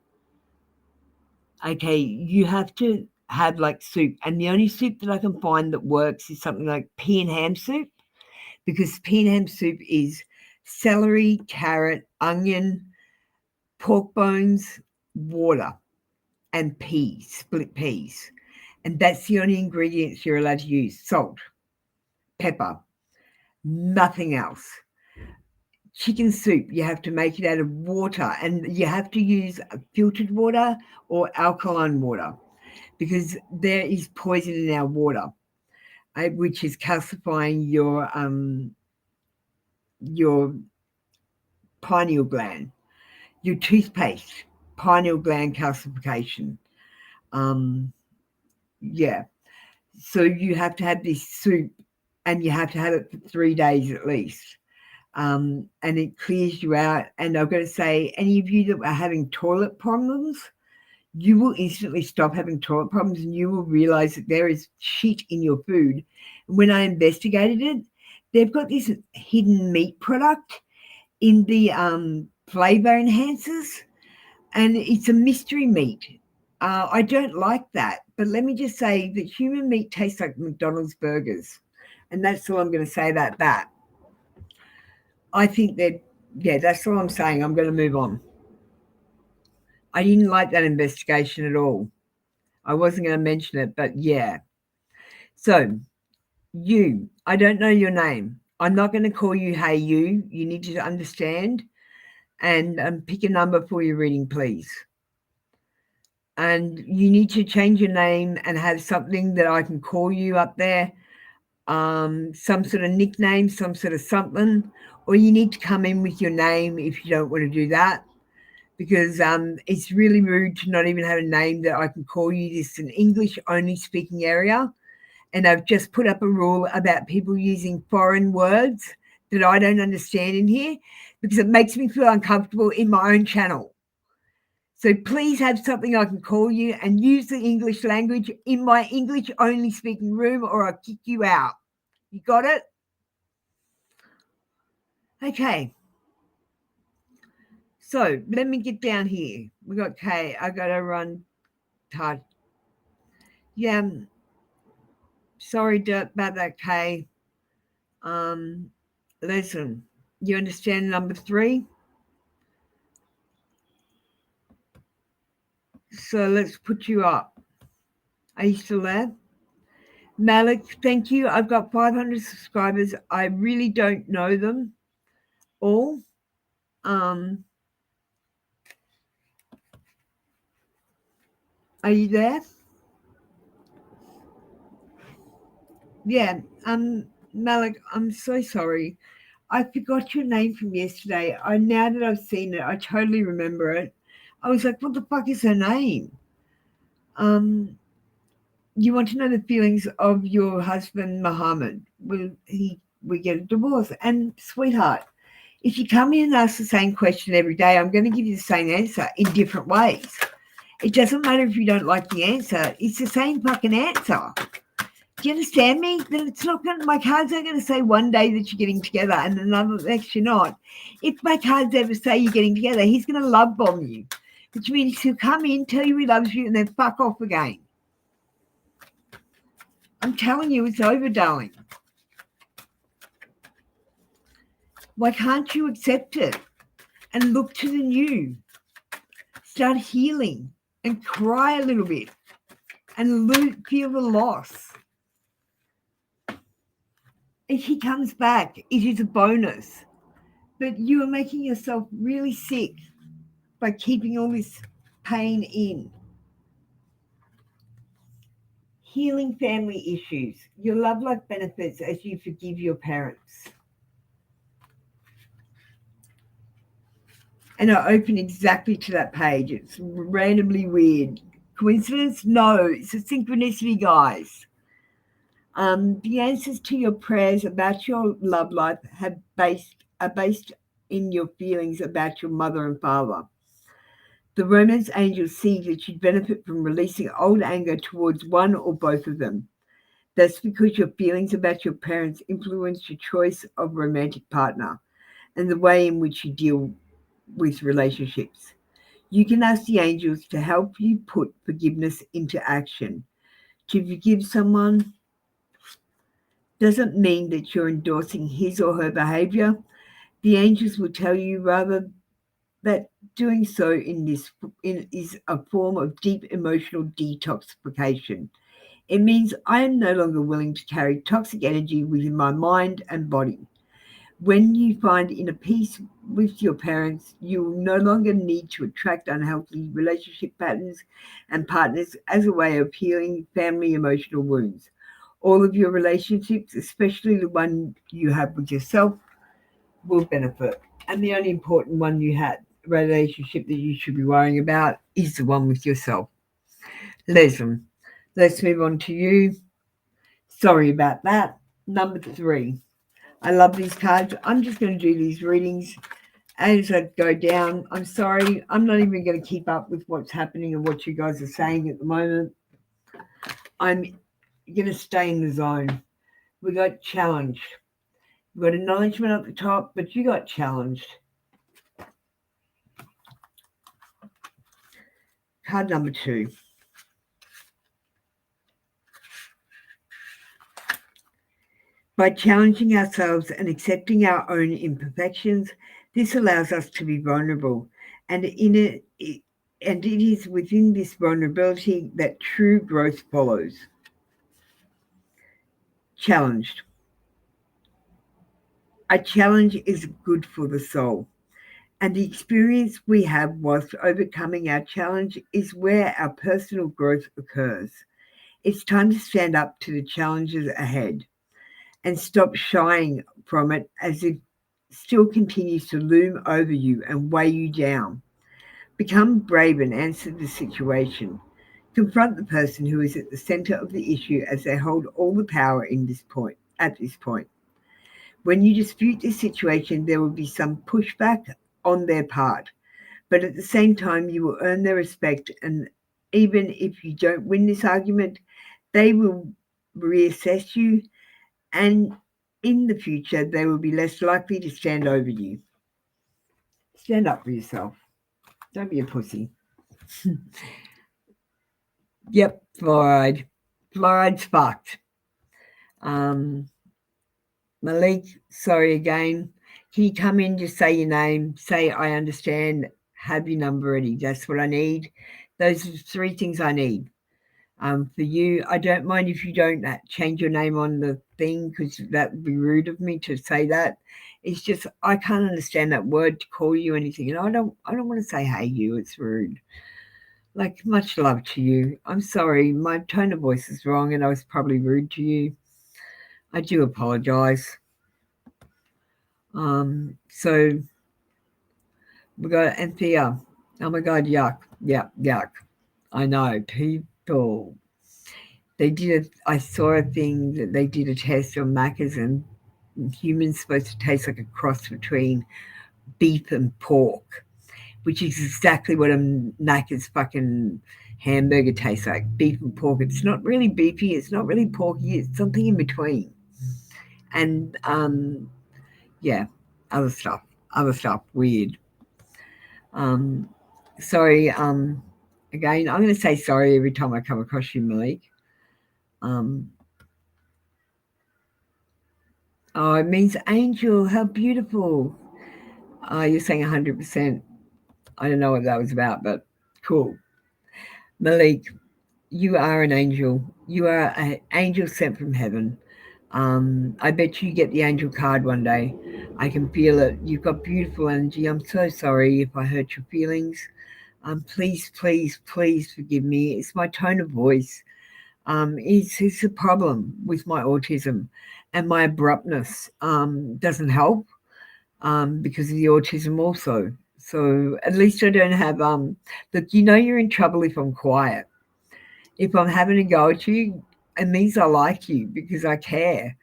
Okay, you have to have like soup, and the only soup that I can find that works is something like pea and ham soup, because pea and ham soup is celery, carrot, onion, pork bones, water, and peas, split peas. And that's the only ingredients you're allowed to use. Salt, pepper, nothing else. Chicken soup, you have to make it out of water, and you have to use filtered water or alkaline water, because there is poison in our water, which is calcifying your pineal gland, your toothpaste, pineal gland calcification. Yeah. So you have to have this soup, and you have to have it for 3 days at least. And it clears you out. And I've got to say, any of you that are having toilet problems, you will instantly stop having toilet problems, and you will realize that there is shit in your food. When I investigated it, they've got this hidden meat product in the flavor enhancers, and it's a mystery meat. I don't like that, but let me just say that human meat tastes like McDonald's burgers, and that's all I'm going to say about that. I think that, yeah, that's all I'm saying. I'm going to move on. I didn't like that investigation at all. I wasn't going to mention it, but yeah. So, you, I don't know your name. I'm not going to call you hey you. You need to understand, and pick a number for your reading, please. And you need to change your name and have something that I can call you up there, some sort of nickname, some sort of something, or you need to come in with your name if you don't want to do that, because it's really rude to not even have a name that I can call you. This is an English-only speaking area, and I've just put up a rule about people using foreign words that I don't understand in here, because it makes me feel uncomfortable in my own channel. So please have something I can call you, and use the English language in my English-only speaking room, or I'll kick you out. You got it? Okay. So let me get down here. We got K. I got to run tight. Yeah. Sorry about that, K. Listen, you understand number 3? So let's put you up. Are you still there? Malik, thank you. I've got 500 subscribers. I really don't know them all. Are you there? Yeah. Malik, I'm so sorry. I forgot your name from yesterday. Now that I've seen it, I totally remember it. I was like, what the fuck is her name? You want to know the feelings of your husband, Muhammad? We get a divorce. And sweetheart, if you come in and ask the same question every day, I'm going to give you the same answer in different ways. It doesn't matter if you don't like the answer. It's the same fucking answer. Do you understand me? Then it's not going to, my cards aren't going to say one day that you're getting together and another next you're not. If my cards ever say you're getting together, he's going to love bomb you, which means he'll come in, tell you he loves you, and then fuck off again. I'm telling you, it's over, darling. Why can't you accept it and look to the new? Start healing and cry a little bit and feel the loss. If he comes back, it is a bonus. But you are making yourself really sick by keeping all this pain in. Healing family issues. Your love life benefits as you forgive your parents. And I open exactly to that page. It's randomly weird. Coincidence? No, it's a synchronicity, guys. The answers to your prayers about your love life are based in your feelings about your mother and father. The romance angels see that you'd benefit from releasing old anger towards one or both of them. That's because your feelings about your parents influence your choice of romantic partner and the way in which you deal with relationships. You can ask the angels to help you put forgiveness into action. To forgive someone doesn't mean that you're endorsing his or her behavior. The angels will tell you rather that doing so is a form of deep emotional detoxification. It means I am no longer willing to carry toxic energy within my mind and body. When you find inner peace with your parents, you will no longer need to attract unhealthy relationship patterns and partners as a way of healing family emotional wounds. All of your relationships, especially the one you have with yourself, will benefit. And the only important one you had, relationship that you should be worrying about, is the one with yourself. Listen, let's move on to you. Sorry about that. Number 3. I love these cards. I'm just going to do these readings as I go down. I'm sorry. I'm not even going to keep up with what's happening and what you guys are saying at the moment. I'm going to stay in the zone. We got challenged. We got acknowledgement at the top, but you got challenged. Card number 2. By challenging ourselves and accepting our own imperfections, this allows us to be vulnerable. And it is within this vulnerability that true growth follows. Challenged. A challenge is good for the soul. And the experience we have whilst overcoming our challenge is where our personal growth occurs. It's time to stand up to the challenges ahead and stop shying from it as it still continues to loom over you and weigh you down. Become brave and answer the situation. Confront the person who is at the center of the issue as they hold all the power at this point. When you dispute this situation, there will be some pushback on their part, but at the same time, you will earn their respect, and even if you don't win this argument, they will reassess you, and in the future, they will be less likely to stand over you. Stand up for yourself. Don't be a pussy. Yep, fluoride. Fluoride's fucked. Malik, sorry again. Can you come in, just say your name, say I understand, have your number ready. That's what I need. Those are the 3 things I need. For you, I don't mind if you don't change your name on the thing, because that would be rude of me to say that. It's just I can't understand that word to call you anything, and I don't want to say hey you. It's rude. Like, much love to you. I'm sorry, my tone of voice is wrong, and I was probably rude to you. I do apologise. So we got Anthea. Oh my God, yuck, yuck. I know people. I saw a thing that they did a test on Macca's, and humans supposed to taste like a cross between beef and pork, which is exactly what a Macca's fucking hamburger tastes like. Beef and pork. It's not really beefy. It's not really porky. It's something in between. And yeah, other stuff. Weird. Sorry. Again, I'm going to say sorry every time I come across you, Malik. Oh, it means angel. How beautiful. You're saying 100%. I don't know what that was about, but cool. Malik, you are an angel. You are an angel sent from heaven. I bet you get the angel card one day. I can feel it. You've got beautiful energy. I'm so sorry if I hurt your feelings. Please, please, please forgive me. It's my tone of voice. It's a problem with my autism, and my abruptness doesn't help because of the autism also. So at least I don't have look, you're in trouble if I'm quiet. If I'm having a go at you, it means I like you because I care.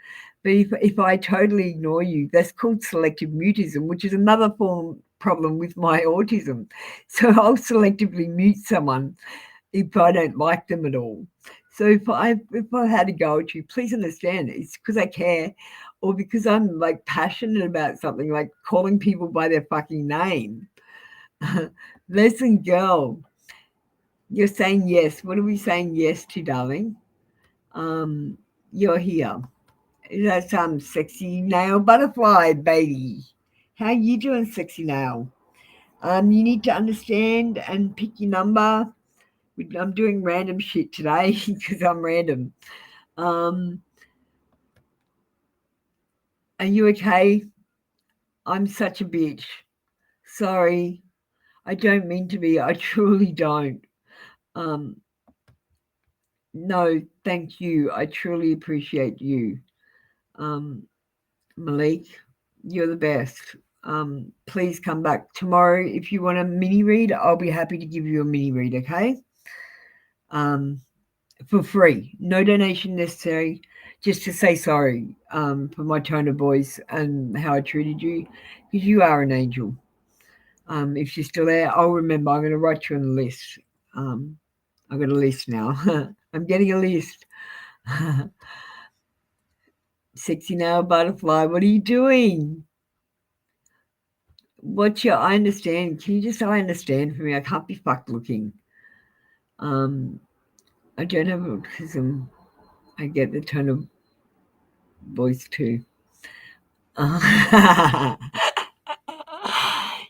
But if I totally ignore you, that's called selective mutism, which is another problem with my autism. So I'll selectively mute someone if I don't like them at all. So if I had a go at you, please understand it's because I care, or because I'm like passionate about something, like calling people by their fucking name. Listen, girl, you're saying yes. What are we saying yes to, darling? You're here. That's sexy nail butterfly, baby. How you doing, sexy nail? You need to understand and pick your number. I'm doing random shit today because I'm random. Are you okay? I'm such a bitch. Sorry. I don't mean to be. I truly don't. No, thank you. I truly appreciate you. Malik, you're the best. Please come back tomorrow. If you want a mini read, I'll be happy to give you a mini read, okay? For free. No donation necessary. Just to say sorry for my tone of voice and how I treated you, because you are an angel. If you're still there, I'll remember. I'm going to write you on the list. I've got a list now. I'm getting a list. Sexy nail butterfly, what are you doing? What's your I understand? Can you just I understand for me? I can't be fucked looking. I don't have autism. I get the tone of voice too.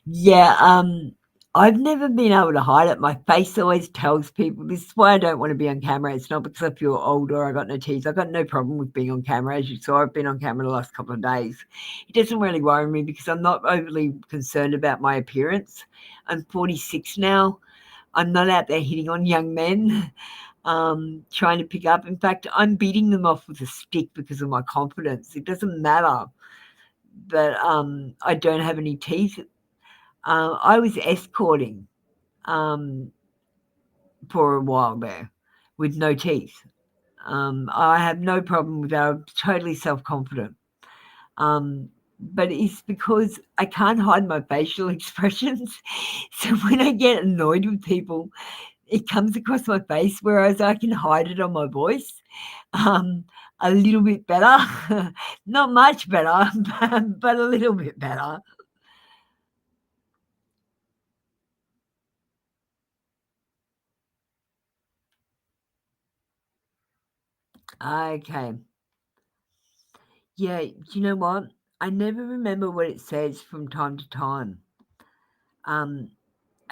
Yeah, I've never been able to hide it. My face always tells people. This is why I don't want to be on camera. It's not because I feel old or I got no teeth. I've got no problem with being on camera. As you saw, I've been on camera the last couple of days. It doesn't really worry me because I'm not overly concerned about my appearance. I'm 46 now. I'm not out there hitting on young men, trying to pick up. In fact, I'm beating them off with a stick because of my confidence. It doesn't matter that I don't have any teeth. I was escorting for a while there with no teeth. I have no problem with that. I'm totally self-confident. But it's because I can't hide my facial expressions. So when I get annoyed with people, it comes across my face, whereas I can hide it on my voice a little bit better. Not much better, but a little bit better. Okay. Yeah, you know what? I never remember what it says from time to time.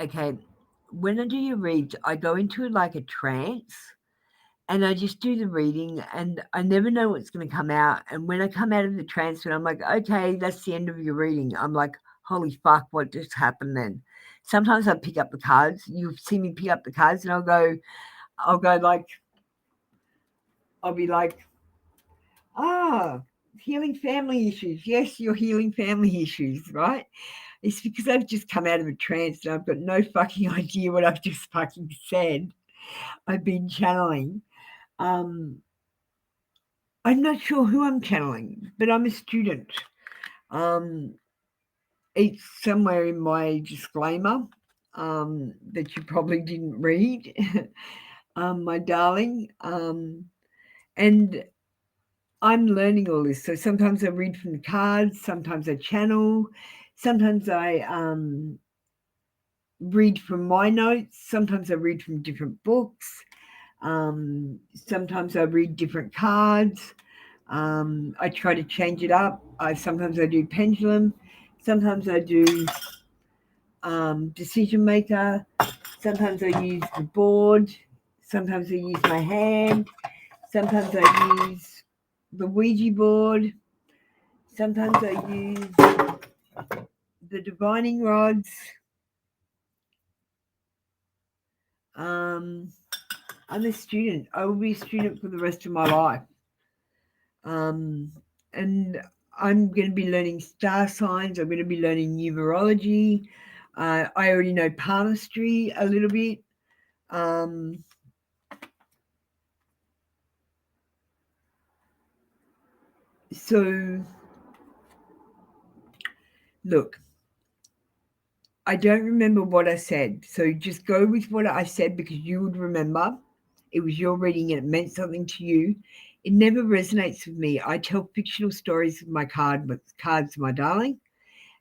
Okay, when I do your reads, I go into like a trance, And I just do the reading, and I never know what's going to come out. And when I come out of the trance, and I'm like, okay, that's the end of your reading, I'm like, holy fuck, what just happened then? Sometimes I pick up the cards. You see me pick up the cards, and I'll go like, I'll be like, healing family issues. Yes, you're healing family issues, right? It's because I've just come out of a trance and I've got no fucking idea what I've just fucking said. I've been channeling. I'm not sure who I'm channeling, but I'm a student. It's somewhere in my disclaimer that you probably didn't read, my darling. And I'm learning all this. So sometimes I read from the cards, sometimes I channel, sometimes I read from my notes, sometimes I read from different books, sometimes I read different cards. I try to change it up. Sometimes I do pendulum, sometimes I do decision maker, sometimes I use the board, sometimes I use my hand, sometimes I use the Ouija board, sometimes I use the divining rods. I'm a student. I will be a student for the rest of my life. And I'm going to be learning star signs. I'm going to be learning numerology. I already know palmistry a little bit. So, look, I don't remember what I said. So just go with what I said because you would remember. It was your reading and it meant something to you. It never resonates with me. I tell fictional stories with my cards, my darling.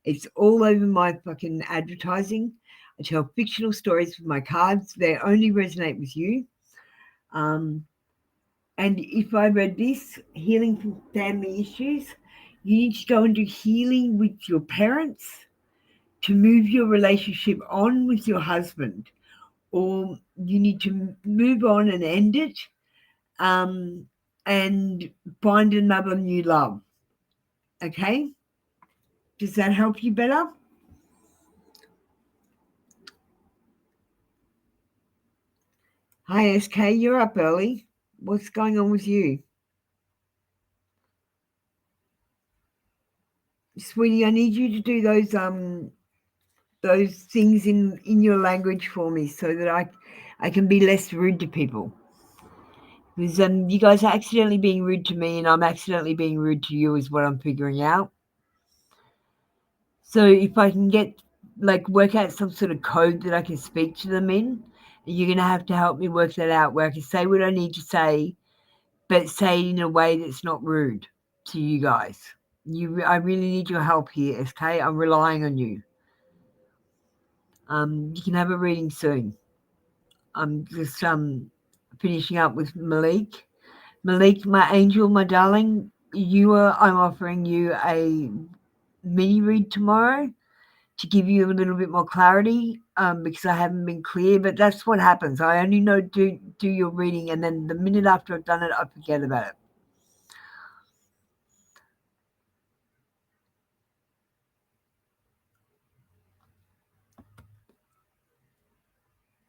It's all over my fucking advertising. I tell fictional stories with my cards. They only resonate with you. And if I read this, healing from family issues, you need to go and do healing with your parents to move your relationship on with your husband, or you need to move on and end it and find another new love. Okay? Does that help you better? Hi, SK, you're up early. What's going on with you? Sweetie, I need you to do those things in your language for me so that I can be less rude to people. Because you guys are accidentally being rude to me and I'm accidentally being rude to you is what I'm figuring out. So if I can work out some sort of code that I can speak to them in, you're going to have to help me work that out where I can say what I need to say, but say it in a way that's not rude to you guys. I really need your help here, SK. I'm relying on you. You can have a reading soon. I'm just finishing up with Malik. Malik, my angel, my darling, I'm offering you a mini read tomorrow to give you a little bit more clarity because I haven't been clear, but that's what happens. I only know do your reading, and then the minute after I've done it, I forget about it.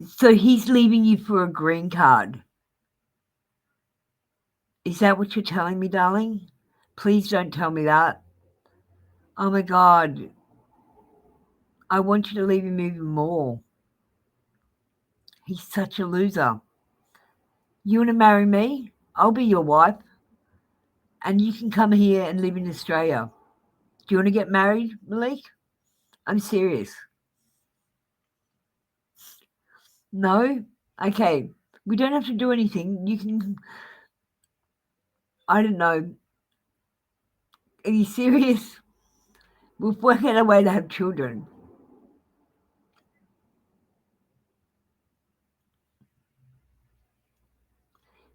So he's leaving you for a green card. Is that what you're telling me, darling? Please don't tell me that. Oh my God. I want you to leave him even more. He's such a loser. You want to marry me? I'll be your wife. And you can come here and live in Australia. Do you want to get married, Malik? I'm serious. No? Okay. We don't have to do anything. You can, I don't know. Are you serious? We'll work out a way to have children.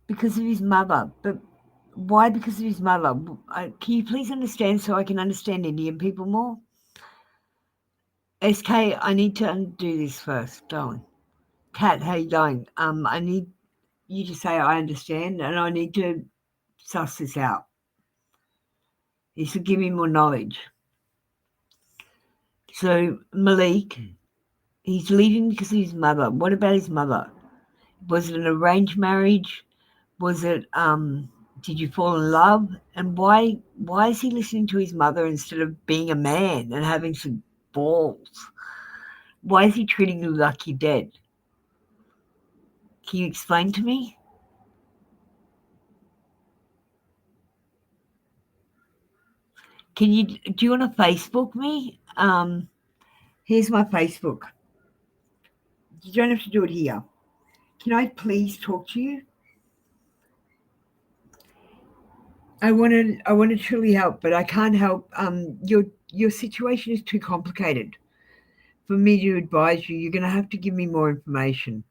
Because of his mother. But why because of his mother? Can you please understand so I can understand Indian people more? SK, I need to undo this first, darling. Kat, how you going? I need you to say I understand and I need to suss this out. This will give me more knowledge. So Malik, he's leaving because of his mother. What about his mother? Was it an arranged marriage? Was it did you fall in love? And why is he listening to his mother instead of being a man and having some balls? Why is he treating you like you're dead? Can you explain to me? Do you want to Facebook me? Here's my Facebook. You don't have to do it here. Can I please talk to you? I want to truly help, but I can't help. Your situation is too complicated for me to advise you. You're going to have to give me more information.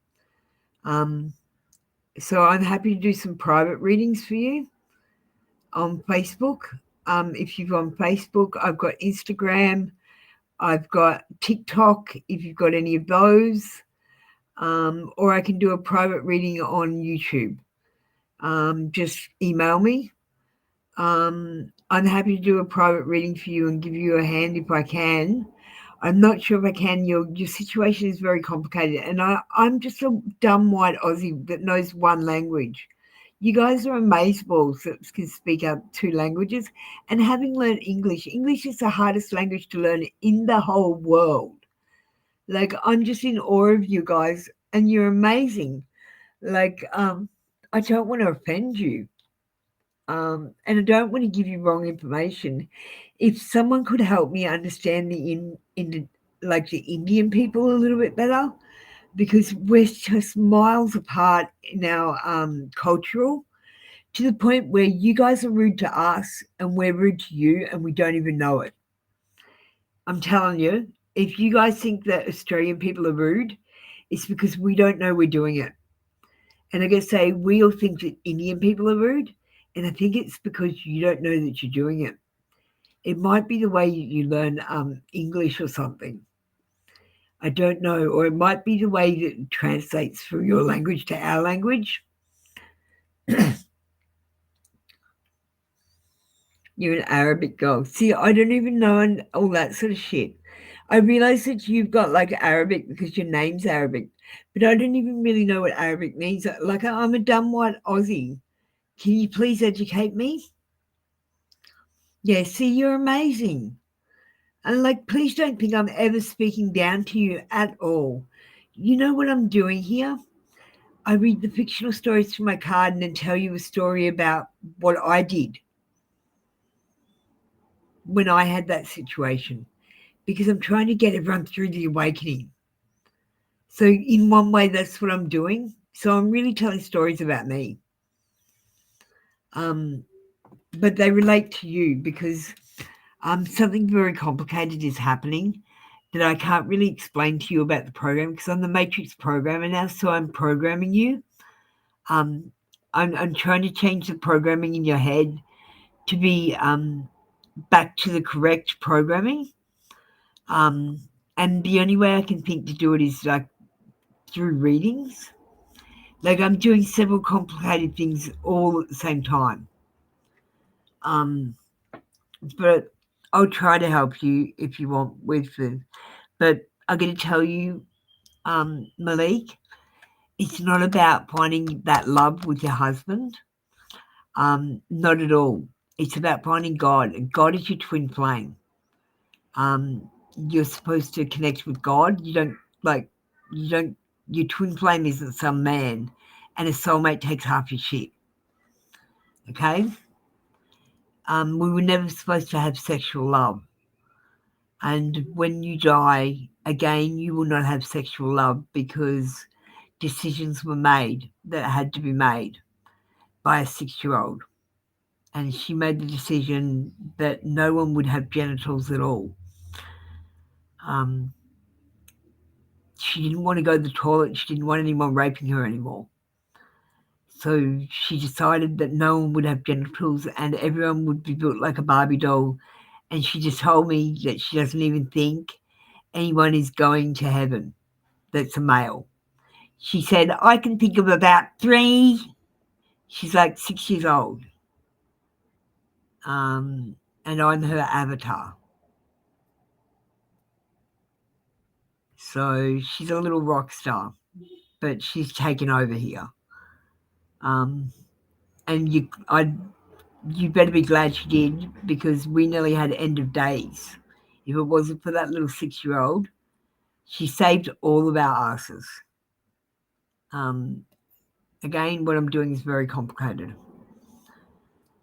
So I'm happy to do some private readings for you on Facebook. If you're on Facebook, I've got Instagram, I've got TikTok, if you've got any of those, or I can do a private reading on YouTube. Just email me. I'm happy to do a private reading for you and give you a hand if I can. I'm not sure if I can. Your situation is very complicated, and I'm just a dumb white Aussie that knows one language. You guys are amazeballs that can speak out 2 languages, and having learned English is the hardest language to learn in the whole world. Like, I'm just in awe of you guys, and you're amazing. Like, I don't want to offend you. And I don't want to give you wrong information. If someone could help me understand the Indian people a little bit better, because we're just miles apart in our cultural, to the point where you guys are rude to us and we're rude to you and we don't even know it. I'm telling you, if you guys think that Australian people are rude, it's because we don't know we're doing it. And I gotta say, we all think that Indian people are rude, and I think it's because you don't know that you're doing it. It might be the way you learn English or something. I don't know. Or it might be the way that it translates from your language to our language. You're an Arabic girl. See, I don't even know all that sort of shit. I realize that you've got like Arabic because your name's Arabic, but I don't even really know what Arabic means. Like, I'm a dumb white Aussie. Can you please educate me? Yeah, see, you're amazing. And like, please don't think I'm ever speaking down to you at all. You know what I'm doing here? I read the fictional stories from my card and then tell you a story about what I did when I had that situation, because I'm trying to get everyone through the awakening. So in one way, that's what I'm doing. So I'm really telling stories about me. But they relate to you because something very complicated is happening that I can't really explain to you about the program, because I'm the Matrix programmer now, so I'm programming you. I'm trying to change the programming in your head to be back to the correct programming. And the only way I can think to do it is like through readings. Like, I'm doing several complicated things all at the same time. But I'll try to help you if you want with it. But I'm going to tell you, Malik, it's not about finding that love with your husband. Not at all. It's about finding God. God is your twin flame. You're supposed to connect with God. Your twin flame isn't some man, and a soulmate takes half your shit. Okay? We were never supposed to have sexual love. And when you die, again, you will not have sexual love, because decisions were made that had to be made by a 6-year-old. And she made the decision that no one would have genitals at all. She didn't want to go to the toilet. She didn't want anyone raping her anymore. So she decided that no one would have genitals and everyone would be built like a Barbie doll. And she just told me that she doesn't even think anyone is going to heaven that's a male. She said, I can think of about 3. She's like 6 years old. And I'm her avatar. So she's a little rock star, but she's taken over here. And you better be glad she did, because we nearly had end of days. If it wasn't for that little 6-year-old, she saved all of our asses. Again, what I'm doing is very complicated.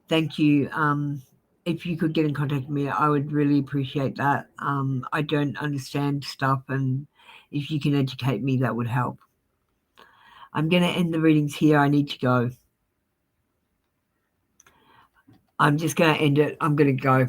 Thank you. If you could get in contact with me, I would really appreciate that. I don't understand stuff, and if you can educate me, that would help. I'm going to end the readings here. I need to go. I'm just going to end it. I'm going to go.